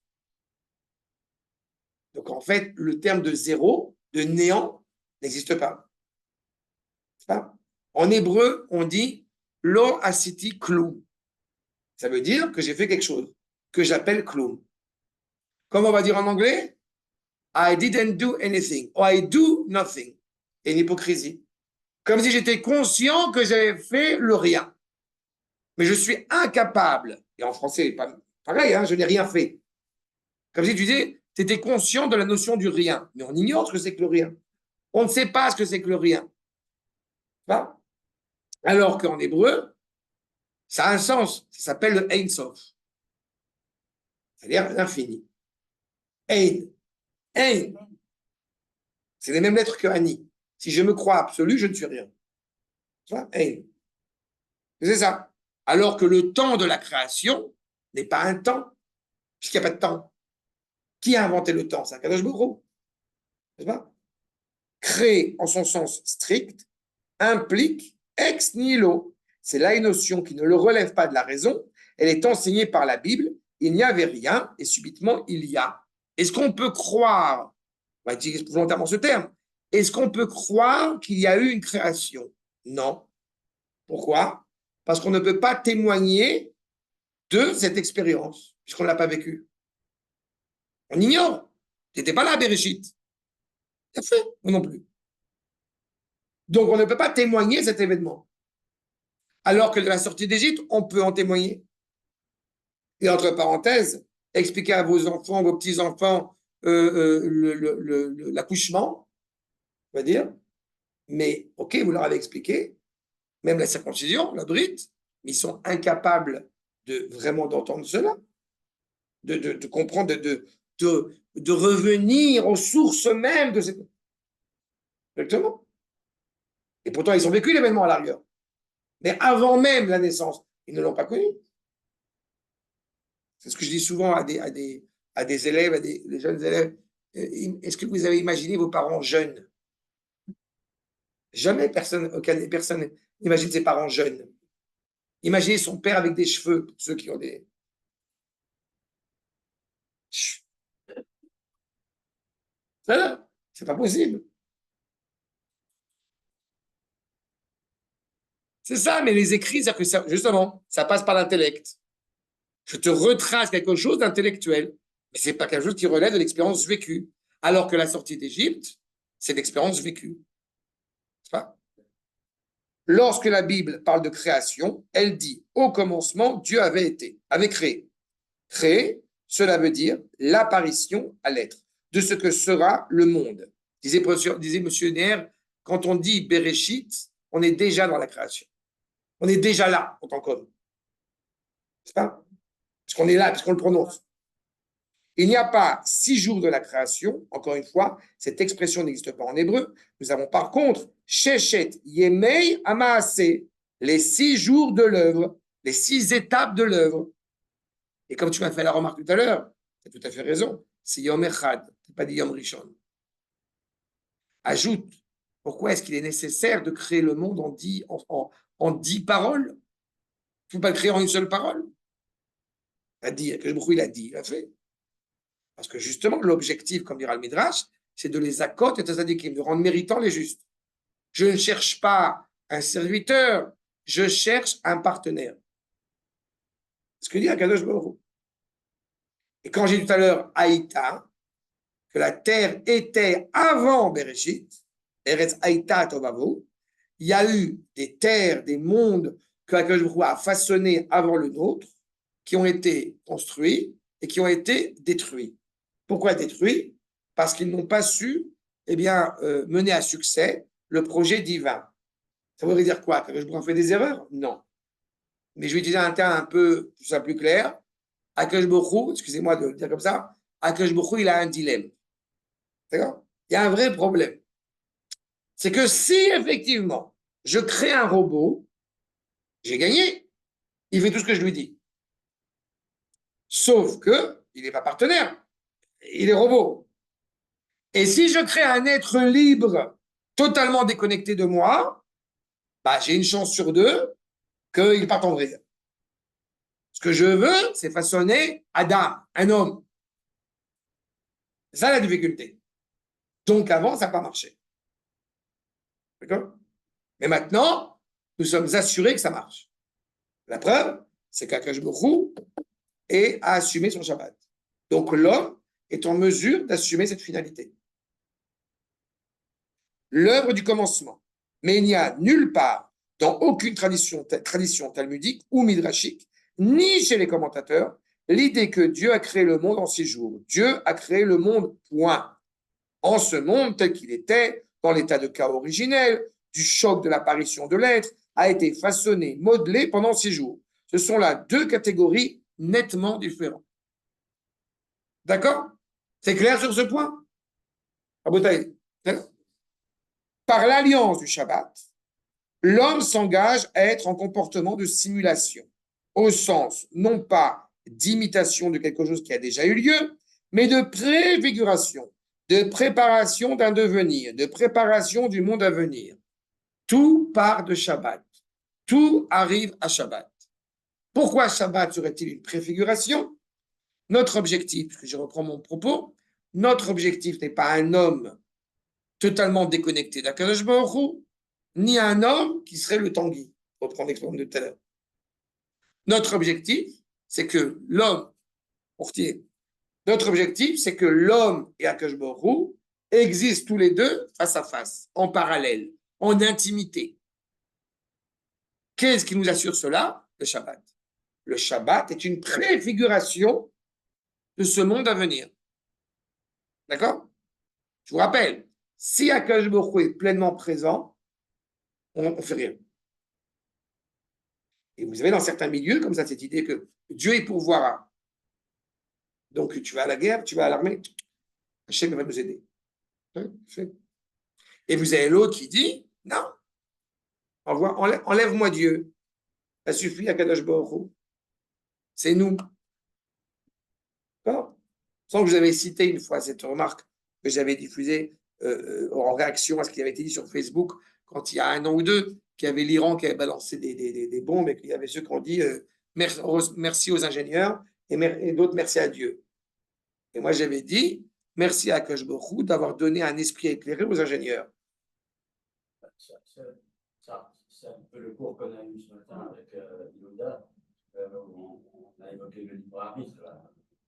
Donc en fait, le terme de zéro, de néant, n'existe pas. Pas? En hébreu, on dit lo asiti klum. Ça veut dire que j'ai fait quelque chose, que j'appelle klum. Comme on va dire en anglais, I didn't do anything, or I do nothing. Et une hypocrisie. Comme si j'étais conscient que j'avais fait le rien. Mais je suis incapable, et en français, pareil, hein, je n'ai rien fait. Comme si tu disais, tu étais conscient de la notion du rien. Mais on ignore ce que c'est que le rien. On ne sait pas ce que c'est que le rien. Pas? Alors qu'en hébreu, ça a un sens. Ça s'appelle le Ein Sof. C'est-à-dire l'infini. Ein. Ein. C'est les mêmes lettres que Ani. Si je me crois absolu, je ne suis rien. Tu vois? Ein. C'est ça. Alors que le temps de la création n'est pas un temps, puisqu'il n'y a pas de temps. Qui a inventé le temps? C'est Akadosh Baruch Hu. N'est-ce pas? Créer en son sens strict implique ex nihilo. C'est là une notion qui ne le relève pas de la raison. Elle est enseignée par la Bible. Il n'y avait rien et subitement il y a. Est-ce qu'on peut croire, on va utiliser volontairement ce terme, est-ce qu'on peut croire qu'il y a eu une création? Non. Pourquoi? Parce qu'on ne peut pas témoigner de cette expérience, puisqu'on ne l'a pas vécue. On ignore. Tu n'étais pas là à Bereshit. T'as fait, moi non plus. Donc, on ne peut pas témoigner cet événement. Alors que de la sortie d'Égypte, on peut en témoigner. Et entre parenthèses, expliquer à vos enfants, vos petits-enfants, l'accouchement, on va dire. Mais, ok, vous leur avez expliqué, même la circoncision, la brite, mais ils sont incapables de vraiment d'entendre cela, de comprendre, de revenir aux sources mêmes de cette... Exactement. Et pourtant, ils ont vécu l'événement à la rigueur. Mais avant même la naissance, ils ne l'ont pas connu. C'est ce que je dis souvent à des élèves, des jeunes élèves Est-ce que vous avez imaginé vos parents jeunes? Jamais personne n'imagine ses parents jeunes. Imaginez son père avec des cheveux, pour ceux qui ont des. Voilà, c'est pas possible. C'est ça, mais les écrits, c'est que ça, justement, ça passe par l'intellect. Je te retrace quelque chose d'intellectuel, mais c'est pas quelque chose qui relève de l'expérience vécue. Alors que la sortie d'Égypte, c'est l'expérience vécue. C'est pas? Lorsque la Bible parle de création, elle dit au commencement, Dieu avait créé. Créer, cela veut dire l'apparition à l'être de ce que sera le monde. Disait M. Neher, quand on dit Bereshit, on est déjà dans la création. On est déjà là en tant qu'homme. C'est pas? Parce qu'on est là, parce qu'on le prononce. Il n'y a pas 6 jours de la création. Encore une fois, cette expression n'existe pas en hébreu. Nous avons par contre Sheshet Yemei Amaase, les 6 jours de l'œuvre, les 6 étapes de l'œuvre. Et comme tu m'as fait la remarque tout à l'heure, tu as tout à fait raison, c'est Yom Echad, tu n'as pas dit Yom Rishon. Ajoute, pourquoi est-ce qu'il est nécessaire de créer le monde en 10 paroles? Tu ne peux pas le créer en une seule parole? Il a dit, il a dit, il a fait. Parce que justement, l'objectif, comme dira le Midrash, c'est de les accoter, de rendre méritants les justes. Je ne cherche pas un serviteur, je cherche un partenaire. C'est ce que dit Akadosh Baruch Hu. Et quand j'ai dit tout à l'heure Haïta, que la terre était avant Bereshit, Eretz Haïta Tovavu, il y a eu des terres, des mondes que Akadosh Baruch Hu a façonnés avant le nôtre, qui ont été construits et qui ont été détruits. Pourquoi détruits? Parce qu'ils n'ont pas su mener à succès le projet divin. Ça voudrait dire quoi? Que je pourrais faire des erreurs? Non. Mais je vais utiliser un terme un peu plus clair. Akadosh Baruch Hu, excusez-moi de le dire comme ça, Akadosh Baruch Hu, il a un dilemme. D'accord? Il y a un vrai problème. C'est que si effectivement je crée un robot, j'ai gagné. Il fait tout ce que je lui dis. Sauf que il n'est pas partenaire. Il est robot. Et si je crée un être libre, totalement déconnecté de moi, bah, j'ai une chance sur 2 qu'il parte en vrille. Ce que je veux, c'est façonner Adam, un homme. C'est ça la difficulté. Donc avant, ça n'a pas marché. D'accord? Mais maintenant, nous sommes assurés que ça marche. La preuve, c'est qu'Akadosh Baruch Hu a assumé son Shabbat. Donc l'homme est en mesure d'assumer cette finalité. L'œuvre du commencement. Mais il n'y a nulle part, dans aucune tradition talmudique ou midrashique, ni chez les commentateurs, l'idée que Dieu a créé le monde en 6 jours. Dieu a créé le monde, point. En ce monde tel qu'il était, dans l'état de chaos originel, du choc de l'apparition de l'être, a été façonné, modelé pendant 6 jours. Ce sont là 2 catégories nettement différentes. D'accord? C'est clair sur ce point? Par l'alliance du Shabbat, l'homme s'engage à être en comportement de simulation, au sens non pas d'imitation de quelque chose qui a déjà eu lieu, mais de préfiguration, de préparation d'un devenir, de préparation du monde à venir. Tout part de Shabbat. Tout arrive à Shabbat. Pourquoi Shabbat serait-il une préfiguration? Notre objectif, puisque je reprends mon propos, notre objectif n'est pas un homme totalement déconnecté d'Akadosh Baruch Hu, ni un homme qui serait le Tanguy, pour reprendre l'exemple de tout à l'heure. Notre objectif, c'est que l'homme, notre objectif, c'est que l'homme et Akadosh Baruch Hu existent tous les deux face à face, en parallèle, en intimité. Qu'est-ce qui nous assure cela? Le Shabbat. Le Shabbat est une préfiguration de ce monde à venir. D'accord? Je vous rappelle, si Akadosh Baruch Hu est pleinement présent, on ne fait rien. Et vous avez dans certains milieux, comme ça, cette idée que Dieu est pourvoira. Donc, tu vas à la guerre, tu vas à l'armée, Hachem va nous aider. Et vous avez l'autre qui dit, non, enlève-moi Dieu. Ça suffit à Kadosh Baruch Hu. C'est nous. D'accord? Sans que vous avez cité une fois cette remarque que j'avais diffusé en réaction à ce qui avait été dit sur Facebook quand il y a 1 an ou 2, qu'il y avait l'Iran qui avait balancé des bombes et qu'il y avait ceux qui ont dit merci aux ingénieurs et d'autres merci à Dieu. Et moi, j'avais dit merci à Akadosh Baruch Hu d'avoir donné un esprit éclairé aux ingénieurs. C'est un peu le cours qu'on a eu ce matin avec Yoda, où on a évoqué le libre arbitre,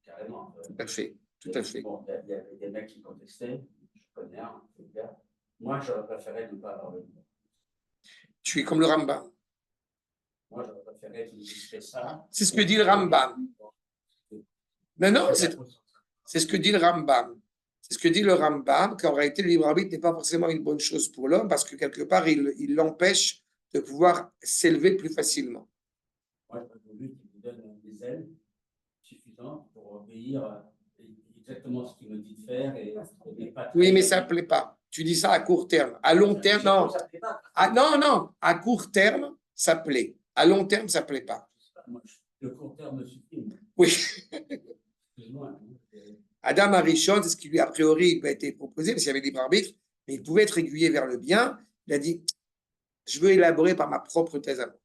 carrément. Tout à fait, tout à fait. Bon, il y avait des mecs qui contestaient, je connais un, c'est clair. Moi, j'aurais préféré ne pas avoir le libre. Tu es comme le Rambam. Moi, j'aurais préféré qu'il dise ça. C'est ce que dit le Rambam. Non, c'est ce que dit le Rambam. C'est ce que dit le Rambam, qu'en réalité, le libre arbitre n'est pas forcément une bonne chose pour l'homme parce que quelque part, il l'empêche de pouvoir s'élever plus facilement. Moi, je veux lui qu'il me donne des ailes suffisantes pour obéir exactement ce qu'il me dit de faire. Oui, mais ça ne plaît pas. Tu dis ça à court terme. À long terme, non. Non. À court terme, ça plaît. À long terme, ça ne plaît pas. Le court terme me suffit. Oui. Adam Arishon, c'est ce qui lui, a priori, a été proposé, parce qu'il y avait libre arbitre, mais il pouvait être aiguillé vers le bien. Il a dit, je veux élaborer par ma propre thèse à moi.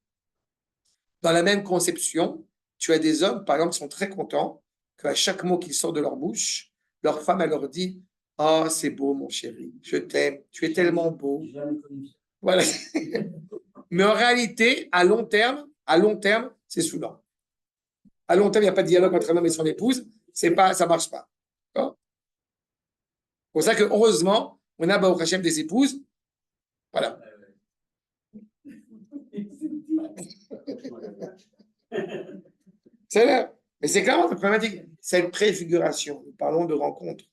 Dans la même conception, tu as des hommes, par exemple, qui sont très contents qu'à chaque mot qui sort de leur bouche, leur femme, elle leur dit, oh, c'est beau, mon chéri, je t'aime, tu es tellement beau. Voilà. Mais en réalité, à long terme, c'est saoulant. À long terme, il n'y a pas de dialogue entre un homme et son épouse, ça ne marche pas. C'est pour ça que, heureusement, on a Baruch Hashem des épouses. Voilà. C'est là. Mais c'est clairement la problématique. C'est une préfiguration. Nous parlons de rencontre.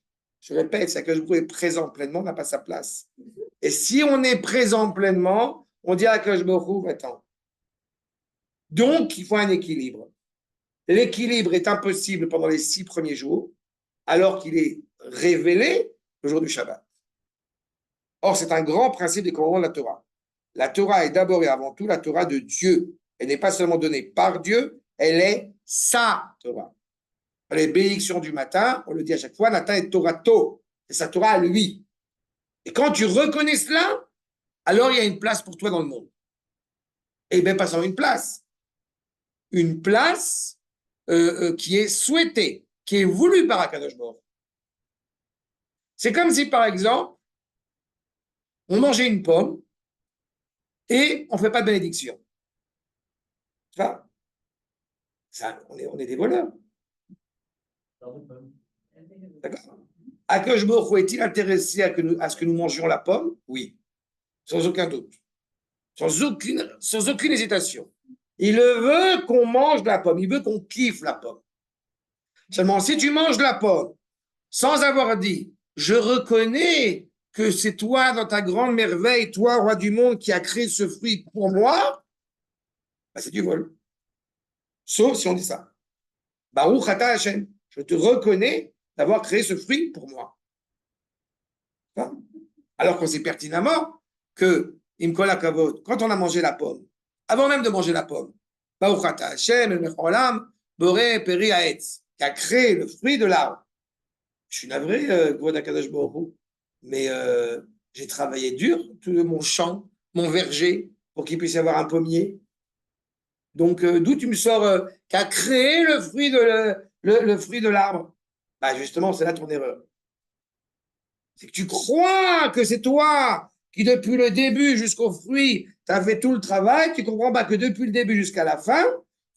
Je répète, c'est que je est présent pleinement, on n'a pas sa place. Et si on est présent pleinement, on dit à Akadosh Baruch Hu, attends. Donc, il faut un équilibre. L'équilibre est impossible pendant les 6 premiers jours, alors qu'il est révélé le jour du Shabbat. Or, c'est un grand principe des commandements de la Torah. La Torah est d'abord et avant tout la Torah de Dieu. Elle n'est pas seulement donnée par Dieu, elle est sa Torah. Les bénédictions du matin, on le dit à chaque fois, Nathan est Torato, c'est sa Torah à lui. Et quand tu reconnais cela, alors il y a une place pour toi dans le monde. Et bien pas seulement une place qui est souhaitée, qui est voulue par Akadosh Baruch. C'est comme si, par exemple, on mangeait une pomme et on ne fait pas de bénédiction. Tu vois ça, on est des voleurs. D'accord. Akadosh Baruch est-il intéressé à ce que nous mangions la pomme? Oui, sans aucun doute, sans aucune hésitation. Il veut qu'on mange la pomme, il veut qu'on kiffe la pomme. Seulement, si tu manges la pomme sans avoir dit, je reconnais que c'est toi, dans ta grande merveille, toi, roi du monde, qui a créé ce fruit pour moi, bah, c'est du vol. Sauf si on dit ça. Baruch Ata Hashem, je te reconnais d'avoir créé ce fruit pour moi. Alors qu'on sait pertinemment que, Imkola Kavod, quand on a mangé la pomme, avant même de manger la pomme, Baruch Ata Hashem, el Mecholam, Boré Peri Haetz, qui a créé le fruit de l'arbre. Je suis navré, Kvod Akadosh Baruch Hu, mais j'ai travaillé dur, tout mon champ, mon verger, pour qu'il puisse y avoir un pommier. Donc, d'où tu me sors qui a créé le fruit de l'arbre? Bah, justement, c'est là ton erreur. C'est que tu crois que c'est toi qui, depuis le début jusqu'au fruit, tu as fait tout le travail. Tu ne comprends pas que depuis le début jusqu'à la fin,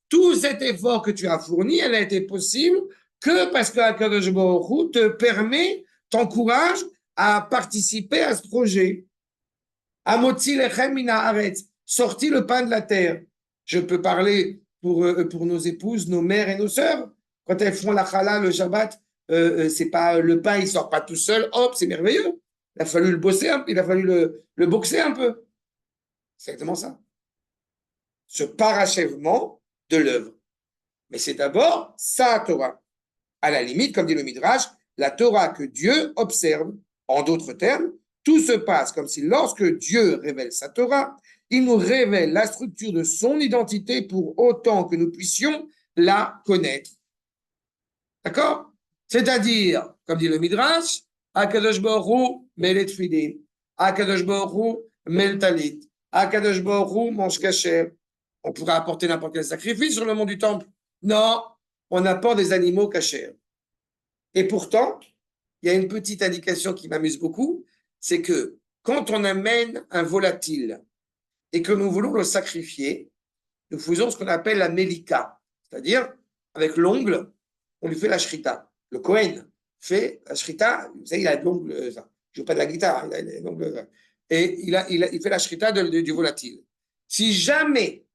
tout cet effort que tu as fourni, elle a été possible que parce que Akadosh Baruch Hu te permet, t'encourage à participer à ce projet. Amotzi lechem mina haaretz, sorti le pain de la terre. Je peux parler pour nos épouses, nos mères et nos sœurs. Quand elles font la chala, le Shabbat, c'est pas le pain, il sort pas tout seul. Hop, c'est merveilleux. Il a fallu le bosser, il a fallu le boxer un peu. C'est exactement ça. Ce parachèvement de l'œuvre. Mais c'est d'abord sa Torah. À la limite, comme dit le Midrash, la Torah que Dieu observe. En d'autres termes, tout se passe comme si lorsque Dieu révèle sa Torah, il nous révèle la structure de son identité pour autant que nous puissions la connaître. D'accord? C'est-à-dire, comme dit le Midrash, Akadosh Baruch Hu met les tefillin. Akadosh Baruch Hu met le talit. Akadosh Baruch Hu mange kasher. On pourrait apporter n'importe quel sacrifice sur le mont du temple. Non, on apporte des animaux cachers. Et pourtant, il y a une petite indication qui m'amuse beaucoup, c'est que quand on amène un volatile et que nous voulons le sacrifier, nous faisons ce qu'on appelle la melika, c'est-à-dire avec l'ongle, on lui fait la shrita. Le Kohen fait la shrita, vous savez, il a l'ongle, il ne joue pas de la guitare, il a l'ongle, et il fait la shrita du volatile. Si jamais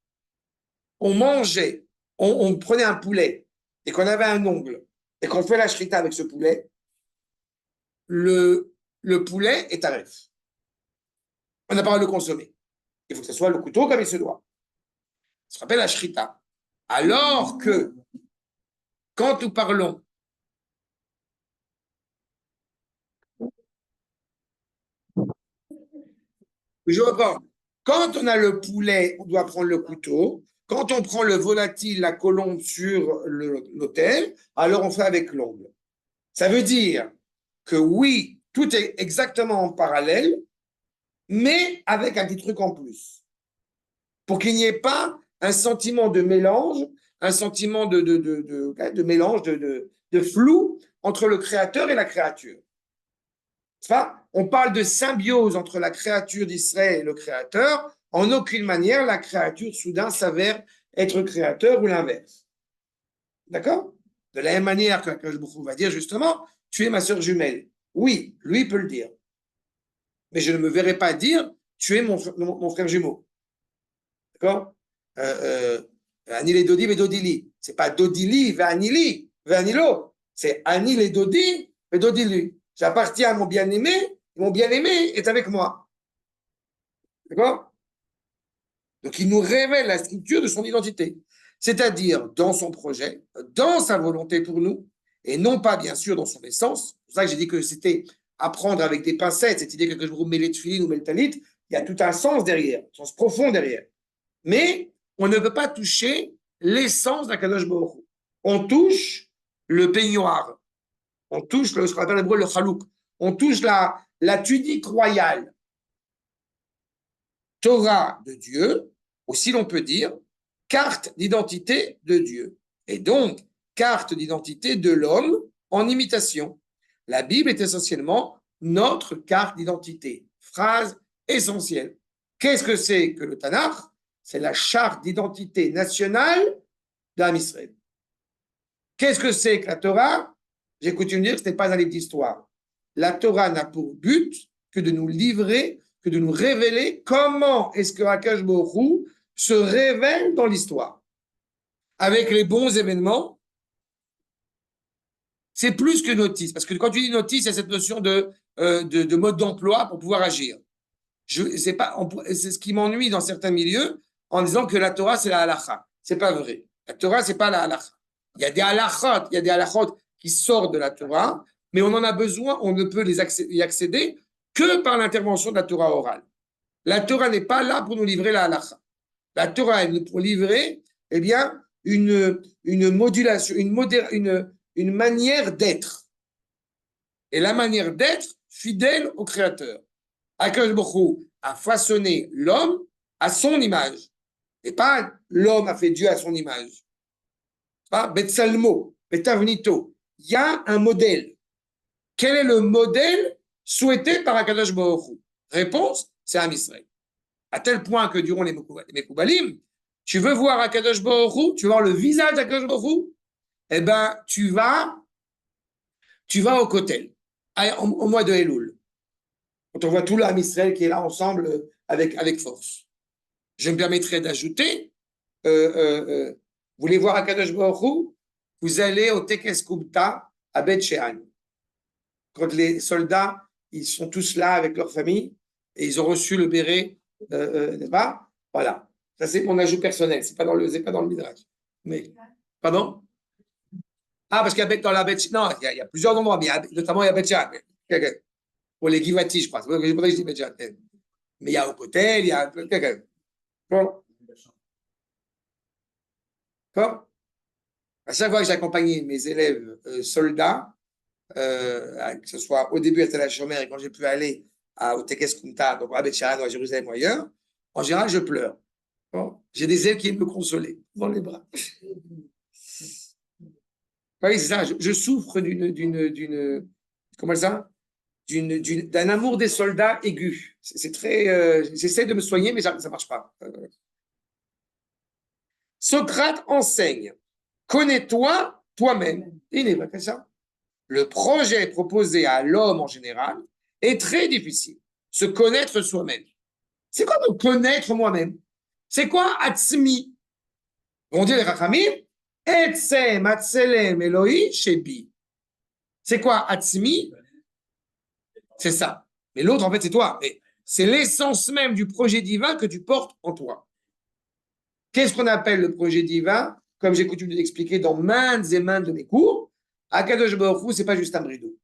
on mangeait, on prenait un poulet et qu'on avait un ongle et qu'on fait la shrita avec ce poulet, le poulet est taref. On n'a pas le droit de le consommer. Il faut que ce soit le couteau comme il se doit. Ça se rappelle la shrita. Alors que quand nous parlons je reprends. Quand on a le poulet, on doit prendre le couteau. Quand on prend le volatile, la colombe sur l'autel, alors on fait avec l'ongle. Ça veut dire que oui, tout est exactement en parallèle, mais avec un petit truc en plus. Pour qu'il n'y ait pas un sentiment de mélange, un sentiment de mélange, de flou entre le créateur et la créature. On parle de symbiose entre la créature d'Israël et le créateur. En aucune manière, la créature soudain s'avère être créateur ou l'inverse. D'accord? De la même manière que je va dire justement, tu es ma sœur jumelle. Oui, lui peut le dire. Mais je ne me verrai pas dire, tu es mon frère jumeau. D'accord? Anil et Dodi et Dodili. C'est pas Dodili, Vanili, Vanilo. C'est Anil et Dodi et Dodili. J'appartiens à mon bien-aimé, et mon bien-aimé est avec moi. D'accord? Donc, il nous révèle la structure de son identité. C'est-à-dire dans son projet, dans sa volonté pour nous, et non pas, bien sûr, dans son essence. C'est pour ça que j'ai dit que c'était apprendre avec des pincettes, cette idée que je vous mets les tefillin ou mets le talit, il y a tout un sens derrière, un sens profond derrière. Mais on ne peut pas toucher l'essence d'Akadosh Baruch Hu. On touche le peignoir, on touche ce qu'on appelle en hébreu le chalouk, on touche la tunique royale. Torah de Dieu, aussi l'on peut dire, carte d'identité de Dieu. Et donc, carte d'identité de l'homme en imitation. La Bible est essentiellement notre carte d'identité. Phrase essentielle. Qu'est-ce que c'est que le Tanakh? C'est la charte d'identité nationale d'Am Israël. Qu'est-ce que c'est que la Torah? J'ai coutume de dire que ce n'est pas un livre d'histoire. La Torah n'a pour but que de nous livrer, que de nous révéler comment est-ce que Akash Baruch Hu se révèle dans l'histoire. Avec les bons événements, c'est plus que notice. Parce que quand tu dis notice, il y a cette notion de mode d'emploi pour pouvoir agir. C'est ce qui m'ennuie dans certains milieux en disant que la Torah, c'est la halakha. C'est pas vrai. La Torah, c'est pas la halakha. Il y a des halakhot qui sortent de la Torah, mais on en a besoin, on ne peut y accéder que par l'intervention de la Torah orale. La Torah n'est pas là pour nous livrer la halakha. La Torah est pour livrer, eh bien, une modulation, une manière d'être. Et la manière d'être fidèle au Créateur. Akadosh Baruch Hu a façonné l'homme à son image. Et pas l'homme a fait Dieu à son image. Pas Betsalmo, Betavnito. Il y a un modèle. Quel est le modèle souhaité par Akadosh Baruch Hu? Réponse, c'est Am Israël. À tel point que durant les Mekoubalim, tu veux voir Akadosh Baruch Hu, tu veux voir le visage d'Akadosh Baruch Hu, eh bien, tu vas au Kotel, au mois de Elul. Quand on voit tout l'Am Israël qui est là ensemble avec force. Je me permettrai d'ajouter, vous voulez voir Akadosh Baruch Hu, vous allez au Tekes Kubta à Bet Shean. Quand les soldats, ils sont tous là avec leur famille et ils ont reçu le béret, n'est-ce pas? Voilà. Ça, c'est mon ajout personnel. C'est pas dans le Midrash. Mais, pardon? Ah, parce qu'il y a dans la Bet Shean. Non, il y a plusieurs endroits, mais notamment il y a Bet Shean. Pour les Givati, je crois. C'est pour ça que je dis Bet Shean. Mais il y a au Kotel, il y a. Bon. D'accord? À chaque fois que j'accompagnais mes élèves soldats, que ce soit au début à Tel HaShomer et quand j'ai pu aller au Tekes Kunta, donc à Beth-Sharan ou à Jérusalem ou ailleurs, en général, je pleure. Bon, j'ai des ailes qui viennent me consoler dans les bras. Oui, c'est ça, je souffre comment ça? D'un amour des soldats aigu. C'est très, j'essaie de me soigner, mais ça ne marche pas. Socrate enseigne, connais-toi toi-même. Il est vrai que ça. Le projet proposé à l'homme en général est très difficile. Se connaître soi-même. C'est quoi me connaître moi-même? C'est quoi Atzmi? On dit les Rachamim, Etzem, Atzelem, Eloi, Shebi. C'est quoi Atzmi? C'est ça. Mais l'autre, en fait, c'est toi. Mais c'est l'essence même du projet divin que tu portes en toi. Qu'est-ce qu'on appelle le projet divin? Comme j'ai coutume de l'expliquer dans maintes et maintes de mes cours, Akadosh Baruch Hu, c'est pas juste un bridou.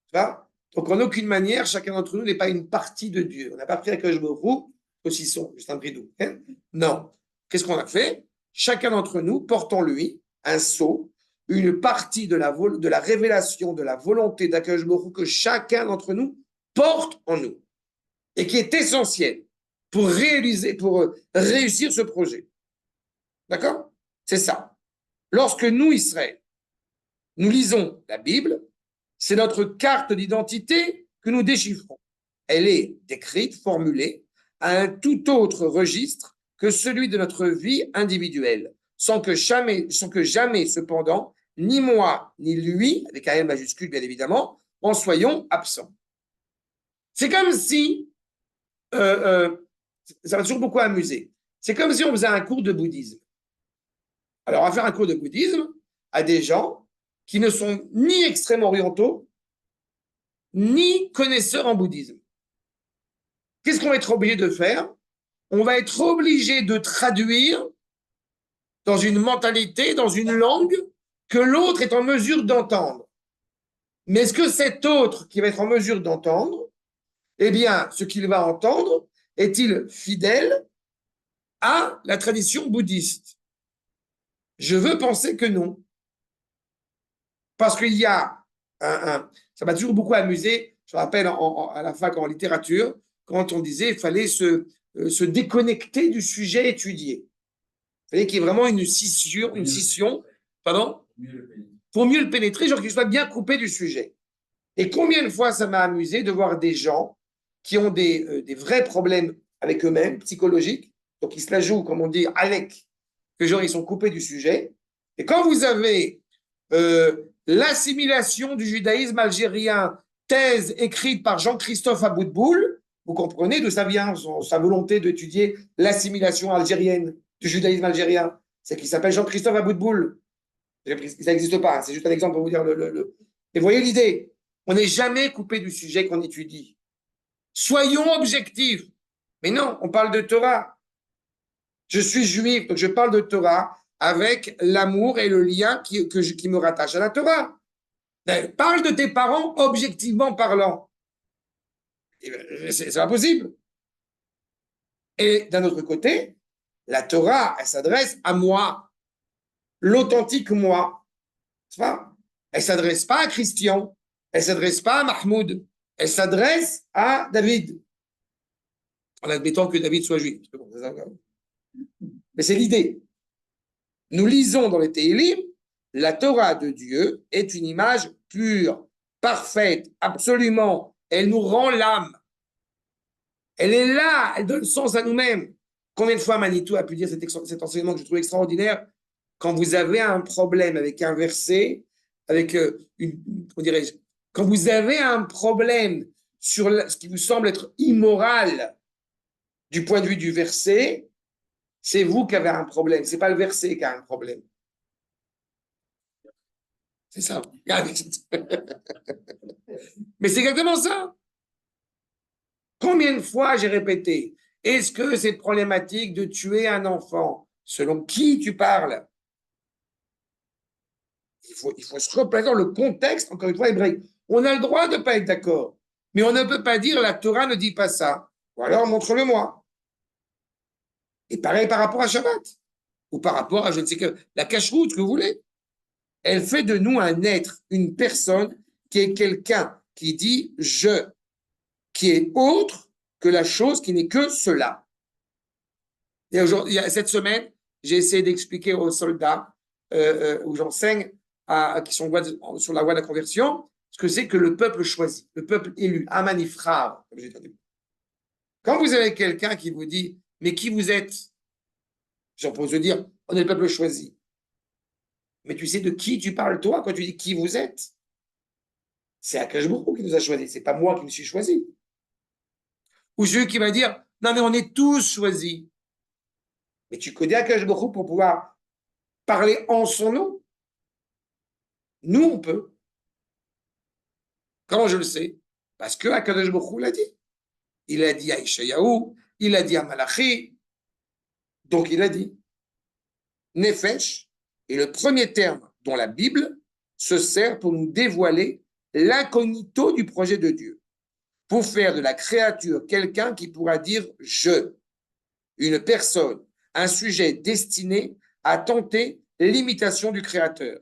Tu vois? Donc, en aucune manière, chacun d'entre nous n'est pas une partie de Dieu. On n'a pas pris Akadosh Baruch Hu au saucisson, juste un bridou. Hein? Non. Qu'est-ce qu'on a fait? Chacun d'entre nous porte en lui un sceau, une partie de la révélation, de la volonté d'Akadosh Baruch Hu que chacun d'entre nous porte en nous et qui est essentiel pour réussir ce projet. D'accord? C'est ça. Lorsque nous, Israël, nous lisons la Bible, c'est notre carte d'identité que nous déchiffrons. Elle est décrite, formulée, à un tout autre registre que celui de notre vie individuelle, sans que jamais, cependant, ni moi, ni lui, avec un L majuscule bien évidemment, en soyons absents. C'est comme si, ça m'a toujours beaucoup amusé, c'est comme si on faisait un cours de bouddhisme. Alors, on va faire un cours de bouddhisme à des gens qui ne sont ni extrêmes orientaux, ni connaisseurs en bouddhisme. Qu'est-ce qu'on va être obligé de faire? On va être obligé de traduire dans une mentalité, dans une langue que l'autre est en mesure d'entendre. Mais est-ce que cet autre qui va être en mesure d'entendre, eh bien, ce qu'il va entendre, est-il fidèle à la tradition bouddhiste? Je veux penser que non. Parce qu'il y a ça m'a toujours beaucoup amusé, je me rappelle à la fac en littérature, quand on disait qu'il fallait se déconnecter du sujet étudié. Il fallait qu'il y ait vraiment une scission, pardon, pour mieux le pénétrer, genre qu'il soit bien coupé du sujet. Et combien de fois ça m'a amusé de voir des gens qui ont des vrais problèmes avec eux-mêmes, psychologiques, donc ils se la jouent, comme on dit, avec, que genre ils sont coupés du sujet. Et quand vous avez l'assimilation du judaïsme algérien, thèse écrite par Jean-Christophe Aboutboul, vous comprenez d'où ça vient, sa volonté d'étudier l'assimilation algérienne du judaïsme algérien. C'est qu'il s'appelle Jean-Christophe Aboutboul. Ça n'existe pas, c'est juste un exemple pour vous dire Et vous voyez l'idée, on n'est jamais coupé du sujet qu'on étudie. Soyons objectifs. Mais non, on parle de Torah. Je suis juif, donc je parle de Torah avec l'amour et le lien qui me rattache à la Torah. Parle de tes parents objectivement parlant. C'est pas possible. Et d'un autre côté, la Torah, elle s'adresse à moi, l'authentique moi. Elle ne s'adresse pas à Christian, elle ne s'adresse pas à Mahmoud, elle s'adresse à David. En admettant que David soit juif. Mais c'est l'idée. Nous lisons dans les Téhilim, la Torah de Dieu est une image pure, parfaite, absolument. Elle nous rend l'âme. Elle est là, elle donne sens à nous-mêmes. Combien de fois Manitou a pu dire cet enseignement que je trouve extraordinaire? Quand vous avez un problème avec un verset, avec quand vous avez un problème sur ce qui vous semble être immoral du point de vue du verset, c'est vous qui avez un problème, c'est pas le verset qui a un problème. C'est ça. Mais c'est exactement ça. Combien de fois j'ai répété, est-ce que c'est problématique de tuer un enfant? Selon qui tu parles? Il faut se replacer dans le contexte, encore une fois, hébraïque. On a le droit de ne pas être d'accord, mais on ne peut pas dire la Torah ne dit pas ça. Ou alors montre-le-moi. Et pareil par rapport à Shabbat, ou par rapport à je ne sais que, la cacheroute que vous voulez. Elle fait de nous un être, une personne qui est quelqu'un qui dit je, qui est autre que la chose qui n'est que cela. Et aujourd'hui, cette semaine, j'ai essayé d'expliquer aux soldats où j'enseigne qui sont sur la voie de la conversion ce que c'est que le peuple choisi, le peuple élu, Amanifrav, comme j'ai dit. Quand vous avez quelqu'un qui vous dit mais qui vous êtes, j'en pose de dire on est le peuple choisi. Mais tu sais de qui tu parles toi quand tu dis qui vous êtes? C'est Akash Baruch qui nous a choisis, c'est pas moi qui me suis choisi. Ou celui qui va dire non mais on est tous choisis. Mais tu connais Akash Baruch pour pouvoir parler en son nom. Nous on peut. Comment je le sais? Parce que Akash Baruch l'a dit. Il a dit à Ishayahu, il a dit à Malachi. Donc il a dit Nefesh est le premier terme dont la Bible se sert pour nous dévoiler l'incognito du projet de Dieu, pour faire de la créature quelqu'un qui pourra dire « je », une personne, un sujet destiné à tenter l'imitation du Créateur.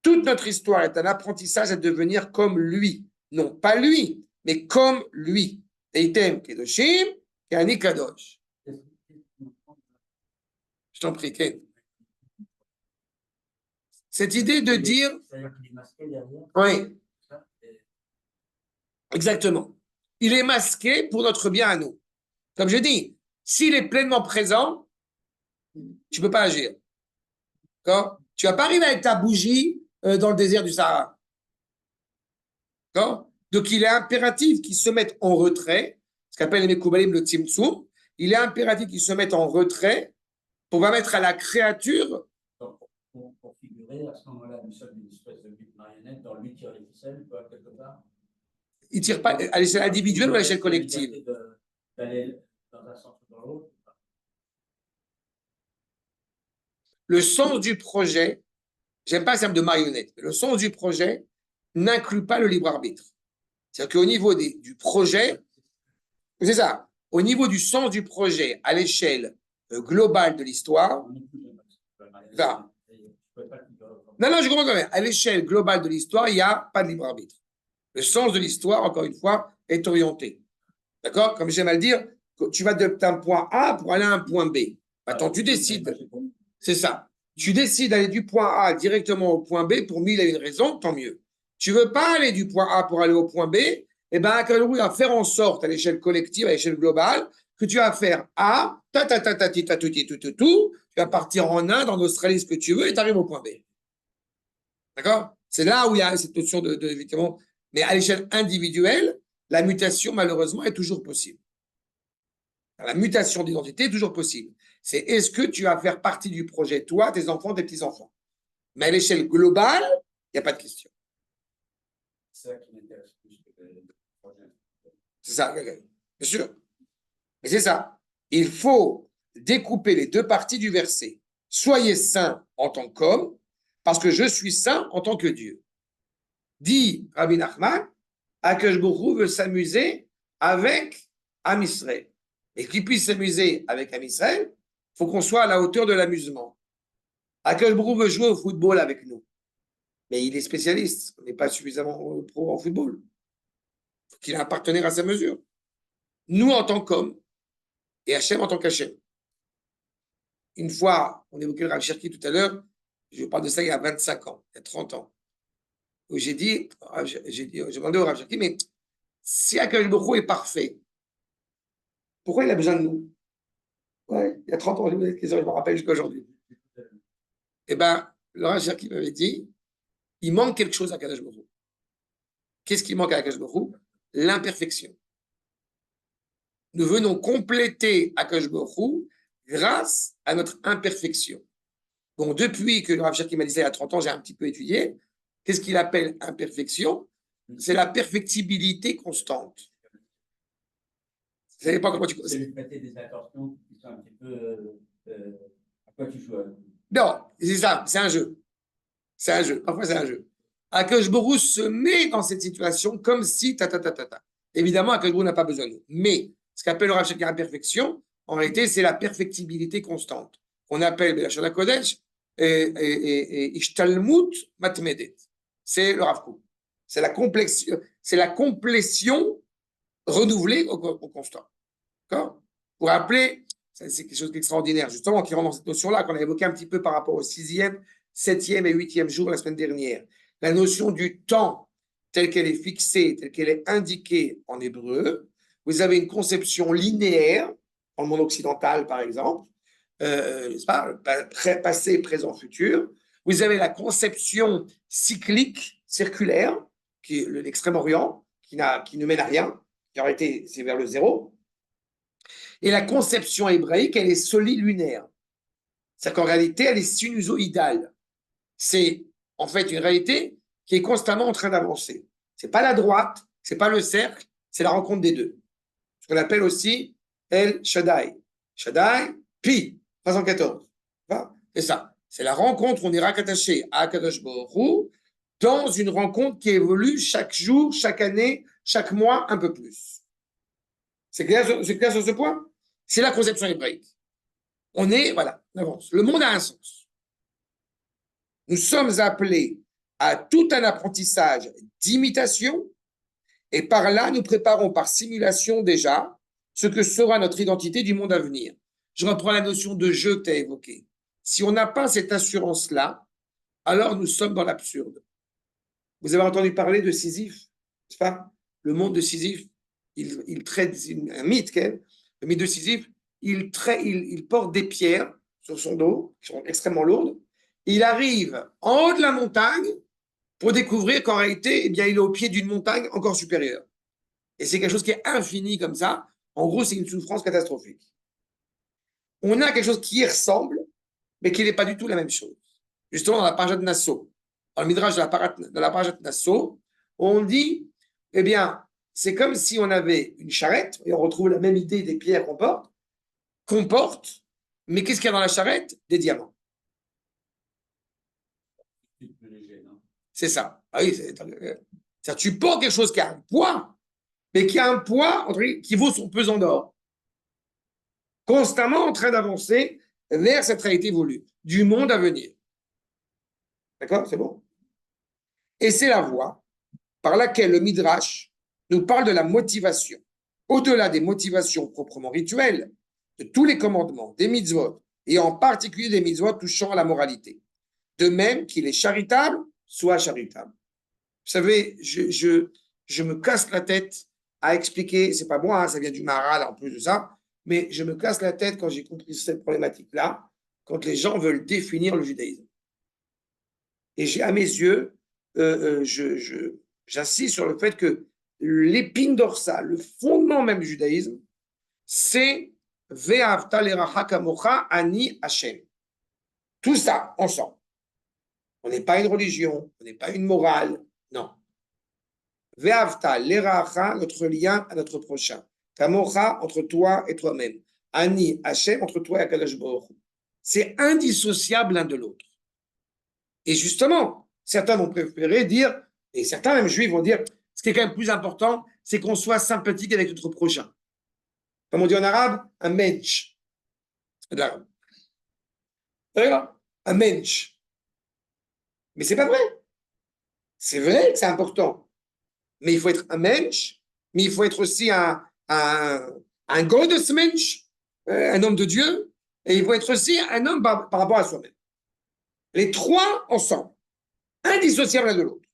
Toute notre histoire est un apprentissage à devenir comme lui, non pas lui, mais comme lui. Eitem Kedoshim et Ani Kadosh. Je t'en prie, Ken. Cette idée de dire... Oui. Exactement. Il est masqué pour notre bien à nous. Comme je dis, s'il est pleinement présent, tu ne peux pas agir. D'accord? Tu ne vas pas arriver avec ta bougie dans le désert du Sahara. D'accord? Donc, il est impératif qu'ils se mettent en retrait, ce qu'appelle les Mekoubalim le Tzimtzum. Il est impératif qu'ils se mettent en retrait pour permettre à la créature. Pour figurer, à ce moment-là, nous sommes une espèce de marionnette dans lui tirer les ficelles, quelque part. Il ne tire pas à l'échelle individuelle ou à l'échelle collective. D'aller dans un sens ou dans l'autre. Le sens du projet, j'aime pas le terme de marionnette, mais le sens du projet n'inclut pas le libre arbitre. C'est-à-dire qu'au niveau du projet, c'est ça, au niveau du sens du projet à l'échelle globale de l'histoire, enfin, non, je comprends quand même. À l'échelle globale de l'histoire, il n'y a pas de libre arbitre. Le sens de l'histoire, encore une fois, est orienté. D'accord? Comme j'aime à le dire, tu vas d'un point A pour aller à un point B. Attends, tu décides. C'est ça. Tu décides d'aller du point A directement au point B pour mille et une raisons, tant mieux. Tu veux pas aller du point A pour aller au point B, eh bien, il va faire en sorte à l'échelle collective, à l'échelle globale, que tu vas faire A, tu vas partir en Inde, en Australie, ce que tu veux, et tu arrives au point B. D'accord? C'est là où il y a cette notion évidemment, mais à l'échelle individuelle, la mutation, malheureusement, est toujours possible. La mutation d'identité est toujours possible. C'est est-ce que tu vas faire partie du projet, toi, tes enfants, tes petits-enfants. Mais à l'échelle globale, il n'y a pas de question. C'est ça qui m'intéresse plus que le projet. C'est ça, bien sûr. Mais c'est ça. Il faut découper les deux parties du verset. Soyez saints en tant qu'homme, parce que je suis saint en tant que Dieu. Dit Rabbi Nachman, Akash Baruch veut s'amuser avec Am Israël. Et qu'il puisse s'amuser avec Am Israël, il faut qu'on soit à la hauteur de l'amusement. Akash Baruch veut jouer au football avec nous. Mais il est spécialiste. On n'est pas suffisamment pro en football. Il faut qu'il ait un partenaire à sa mesure. Nous, en tant qu'hommes, et Hachem en tant qu'Hachem. Une fois, on évoquait le Rav Cherki tout à l'heure, je parle de ça il y a 25 ans, il y a 30 ans, où j'ai demandé au Rav Cherki, mais si Akash Baruch est parfait, pourquoi il a besoin de nous? Ouais, il y a 30 ans, je me rappelle jusqu'à aujourd'hui. Eh bien, le Rav Cherki m'avait dit, il manque quelque chose à Akash Baruch. Qu'est-ce qui manque à Akash Baruch? L'imperfection. Nous venons compléter Akash Baruch grâce à notre imperfection. Bon, depuis que le Rav Cherki m'a dit ça il y a 30 ans, j'ai un petit peu étudié. Qu'est-ce qu'il appelle imperfection? C'est la perfectibilité constante. Vous savez pas comment tu... C'est lui prêter des attentions qui sont un petit peu... à quoi tu joues? Non, c'est ça, c'est un jeu. C'est un jeu, parfois c'est un jeu. Akash Baruch se met dans cette situation comme si... Évidemment, Akash Baruch n'a pas besoin de nous. Mais ce qu'appelle le Rav Cherki imperfection, en réalité, c'est la perfectibilité constante. On appelle B'Lashon HaKodesh Ishtalmut Matmedet. C'est le Rav Kook. C'est la complétion renouvelée au constant. D'accord? Vous vous rappelez, c'est quelque chose d'extraordinaire, justement, qui rentre dans cette notion-là, qu'on a évoqué un petit peu par rapport au 6e, 7e et 8e jour la semaine dernière. La notion du temps, telle qu'elle est fixée, telle qu'elle est indiquée en hébreu, vous avez une conception linéaire, dans le monde occidental, par exemple, passé, présent, futur. Vous avez la conception cyclique, circulaire, qui est l'Extrême-Orient, qui ne mène à rien, qui aurait été, c'est vers le zéro. Et la conception hébraïque, elle est solilunaire. C'est-à-dire qu'en réalité, elle est sinusoïdale. C'est en fait une réalité qui est constamment en train d'avancer. C'est pas la droite, c'est pas le cercle, c'est la rencontre des deux. Ce qu'on appelle aussi El Shaddai. Shaddai, Pi, 314. C'est ça. C'est la rencontre, on est rattaché à Akadosh Baruch Hu dans une rencontre qui évolue chaque jour, chaque année, chaque mois, un peu plus. C'est clair sur ce point? C'est la conception hébraïque. On avance. Le monde a un sens. Nous sommes appelés à tout un apprentissage d'imitation et par là, nous préparons par simulation déjà ce que sera notre identité du monde à venir. Je reprends la notion de jeu que tu as évoquée. Si on n'a pas cette assurance-là, alors nous sommes dans l'absurde. Vous avez entendu parler de Sisyphe, n'est-ce pas? Le monde de Sisyphe, il traite un mythe, le mythe de Sisyphe, il porte des pierres sur son dos, qui sont extrêmement lourdes. Il arrive en haut de la montagne pour découvrir qu'en réalité, eh bien, il est au pied d'une montagne encore supérieure. Et c'est quelque chose qui est infini comme ça. En gros, c'est une souffrance catastrophique. On a quelque chose qui y ressemble, mais qui n'est pas du tout la même chose. Justement, dans la parashat de Nasso, dans le midrash de la parashat de Nasso, on dit, eh bien, c'est comme si on avait une charrette, et on retrouve la même idée des pierres qu'on porte, mais qu'est-ce qu'il y a dans la charrette? Des diamants. C'est ça. Ah oui, tu portes quelque chose qui a un poids, mais qui a un poids qui vaut son pesant d'or. Constamment en train d'avancer vers cette réalité voulue, du monde à venir. D'accord? C'est bon? Et c'est la voie par laquelle le Midrash nous parle de la motivation. Au-delà des motivations proprement rituelles, de tous les commandements, des mitzvot, et en particulier des mitzvot touchant à la moralité. De même qu'il est charitable, soit charitable. Vous savez, je me casse la tête à expliquer, c'est pas moi, hein, ça vient du Maharal en plus de ça, mais je me casse la tête quand j'ai compris cette problématique-là, quand les gens veulent définir le judaïsme. Et à mes yeux, j'insiste sur le fait que l'épine dorsale, le fondement même du judaïsme, c'est Ve'avta l'eracha kamocha ani Hashem. Tout ça ensemble. On n'est pas une religion, on n'est pas une morale, non. Ve'avta l'eracha, notre lien à notre prochain. Kamocha, entre toi et toi-même. Ani Hashem, entre toi et Akadosh Baruch Hu. C'est indissociable l'un de l'autre. Et justement, certains vont préférer dire, et certains même juifs vont dire, ce qui est quand même plus important, c'est qu'on soit sympathique avec notre prochain. Comme on dit en arabe, un mensch. C'est de l'arabe. Un mensch. Mais c'est pas vrai. C'est vrai que c'est important. Mais il faut être un mensch, mais il faut être aussi un Gottesmensch, un homme de Dieu, et il faut être aussi un homme par rapport à soi-même. Les trois ensemble, indissociables l'un de l'autre.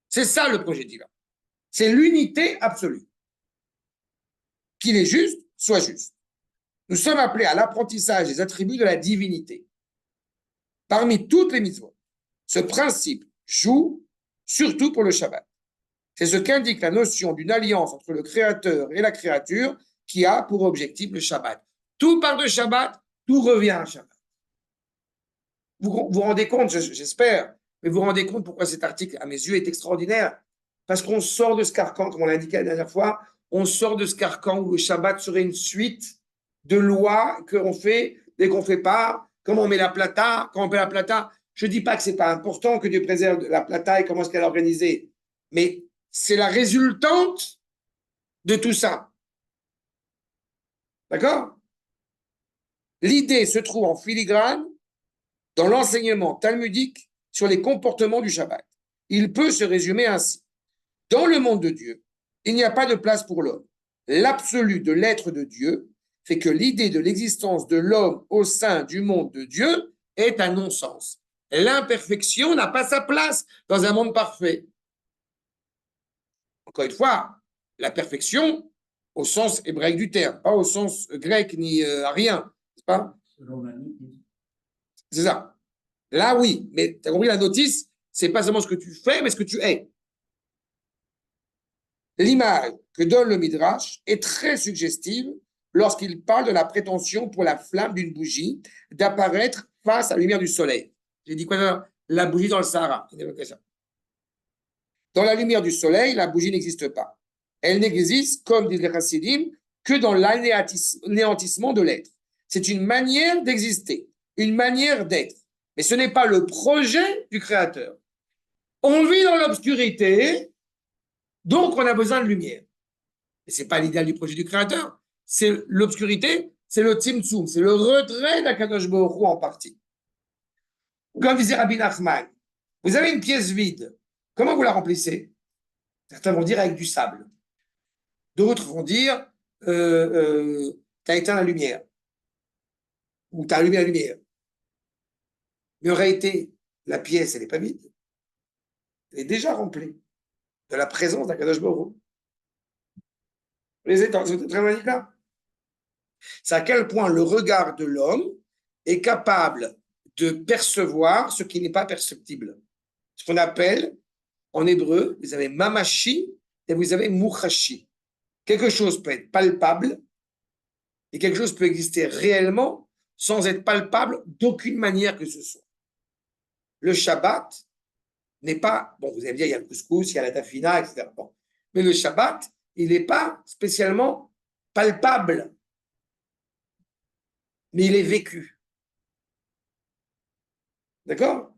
C'est ça le projet divin. C'est l'unité absolue. Qu'il est juste, soit juste. Nous sommes appelés à l'apprentissage des attributs de la divinité. Parmi toutes les mitzvot, ce principe joue surtout pour le Shabbat. C'est ce qu'indique la notion d'une alliance entre le Créateur et la créature qui a pour objectif le Shabbat. Tout part de Shabbat, tout revient à Shabbat. Vous vous rendez compte, j'espère, mais vous vous rendez compte pourquoi cet article, à mes yeux, est extraordinaire. Parce qu'on sort de ce carcan, comme on l'a indiqué la dernière fois, on sort de ce carcan où le Shabbat serait une suite de lois qu'on fait dès qu'on ne fait pas, comment on met la plata, quand on met la plata. Je ne dis pas que ce n'est pas important que Dieu préserve la plata et comment est-ce qu'elle est organisée, mais c'est la résultante de tout ça. D'accord? L'idée se trouve en filigrane dans l'enseignement talmudique sur les comportements du Shabbat. Il peut se résumer ainsi. Dans le monde de Dieu, il n'y a pas de place pour l'homme. L'absolu de l'être de Dieu fait que l'idée de l'existence de l'homme au sein du monde de Dieu est un non-sens. L'imperfection n'a pas sa place dans un monde parfait. Encore une fois, la perfection au sens hébraïque du terme, pas au sens grec ni rien, n'est-ce pas? C'est ça. Là, oui, mais tu as compris, la notice, c'est pas seulement ce que tu fais, mais ce que tu es. L'image que donne le Midrash est très suggestive lorsqu'il parle de la prétention pour la flamme d'une bougie d'apparaître face à la lumière du soleil. J'ai dit quoi? La bougie dans le Sahara. Dans la lumière du soleil, la bougie n'existe pas. Elle n'existe, comme disent les Chassidim, que dans l'anéantissement de l'être. C'est une manière d'exister, une manière d'être. Mais ce n'est pas le projet du Créateur. On vit dans l'obscurité, donc on a besoin de lumière. Et ce n'est pas l'idéal du projet du Créateur. C'est l'obscurité, c'est le tzimtzum, c'est le retrait d'Akadosh Baruch Hu en partie. Comme disait Rabbi Nachman, vous avez une pièce vide, comment vous la remplissez? Certains vont dire avec du sable. D'autres vont dire, tu as éteint la lumière. Ou tu as allumé la lumière. Mais en réalité, la pièce, elle n'est pas vide. Elle est déjà remplie de la présence d'Akadosh Baruch Hu. Les étangs sont très magnifiques là. C'est à quel point le regard de l'homme est capable de percevoir ce qui n'est pas perceptible. Ce qu'on appelle, en hébreu, vous avez mamashi et vous avez mouchashi. Quelque chose peut être palpable et quelque chose peut exister réellement sans être palpable d'aucune manière que ce soit. Le Shabbat n'est pas, bon, vous allez me dire, il y a le couscous, il y a la tafina, etc. Bon. Mais le Shabbat, il n'est pas spécialement palpable, mais il est vécu. D'accord?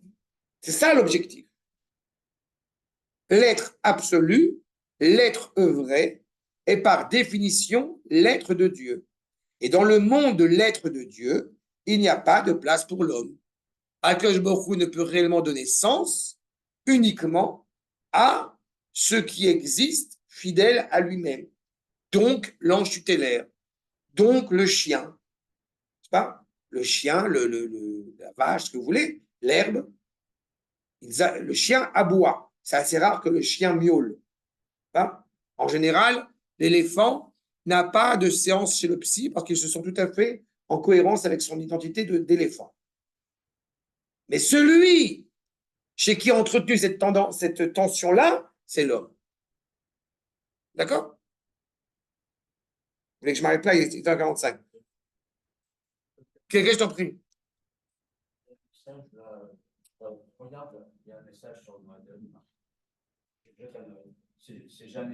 C'est ça l'objectif. L'être absolu, l'être œuvré, est par définition l'être de Dieu. Et dans le monde de l'être de Dieu, il n'y a pas de place pour l'homme. Akadosh Baruch Hu ne peut réellement donner sens uniquement à ce qui existe fidèle à lui-même. Donc l'ange tutélaire, donc le chien, c'est pas le chien, la vache, ce que vous voulez, l'herbe. Le chien aboie. C'est assez rare que le chien miaule. Pas? En général, l'éléphant n'a pas de séance chez le psy parce qu'ils se sont tout à fait en cohérence avec son identité d'éléphant. Mais celui chez qui a entretenu cette tension-là, c'est l'homme. D'accord? Vous voulez que je m'arrête là, il est 1h45. Quelqu'un, je t'en prie. Regarde, il y a un message sur le c'est jamais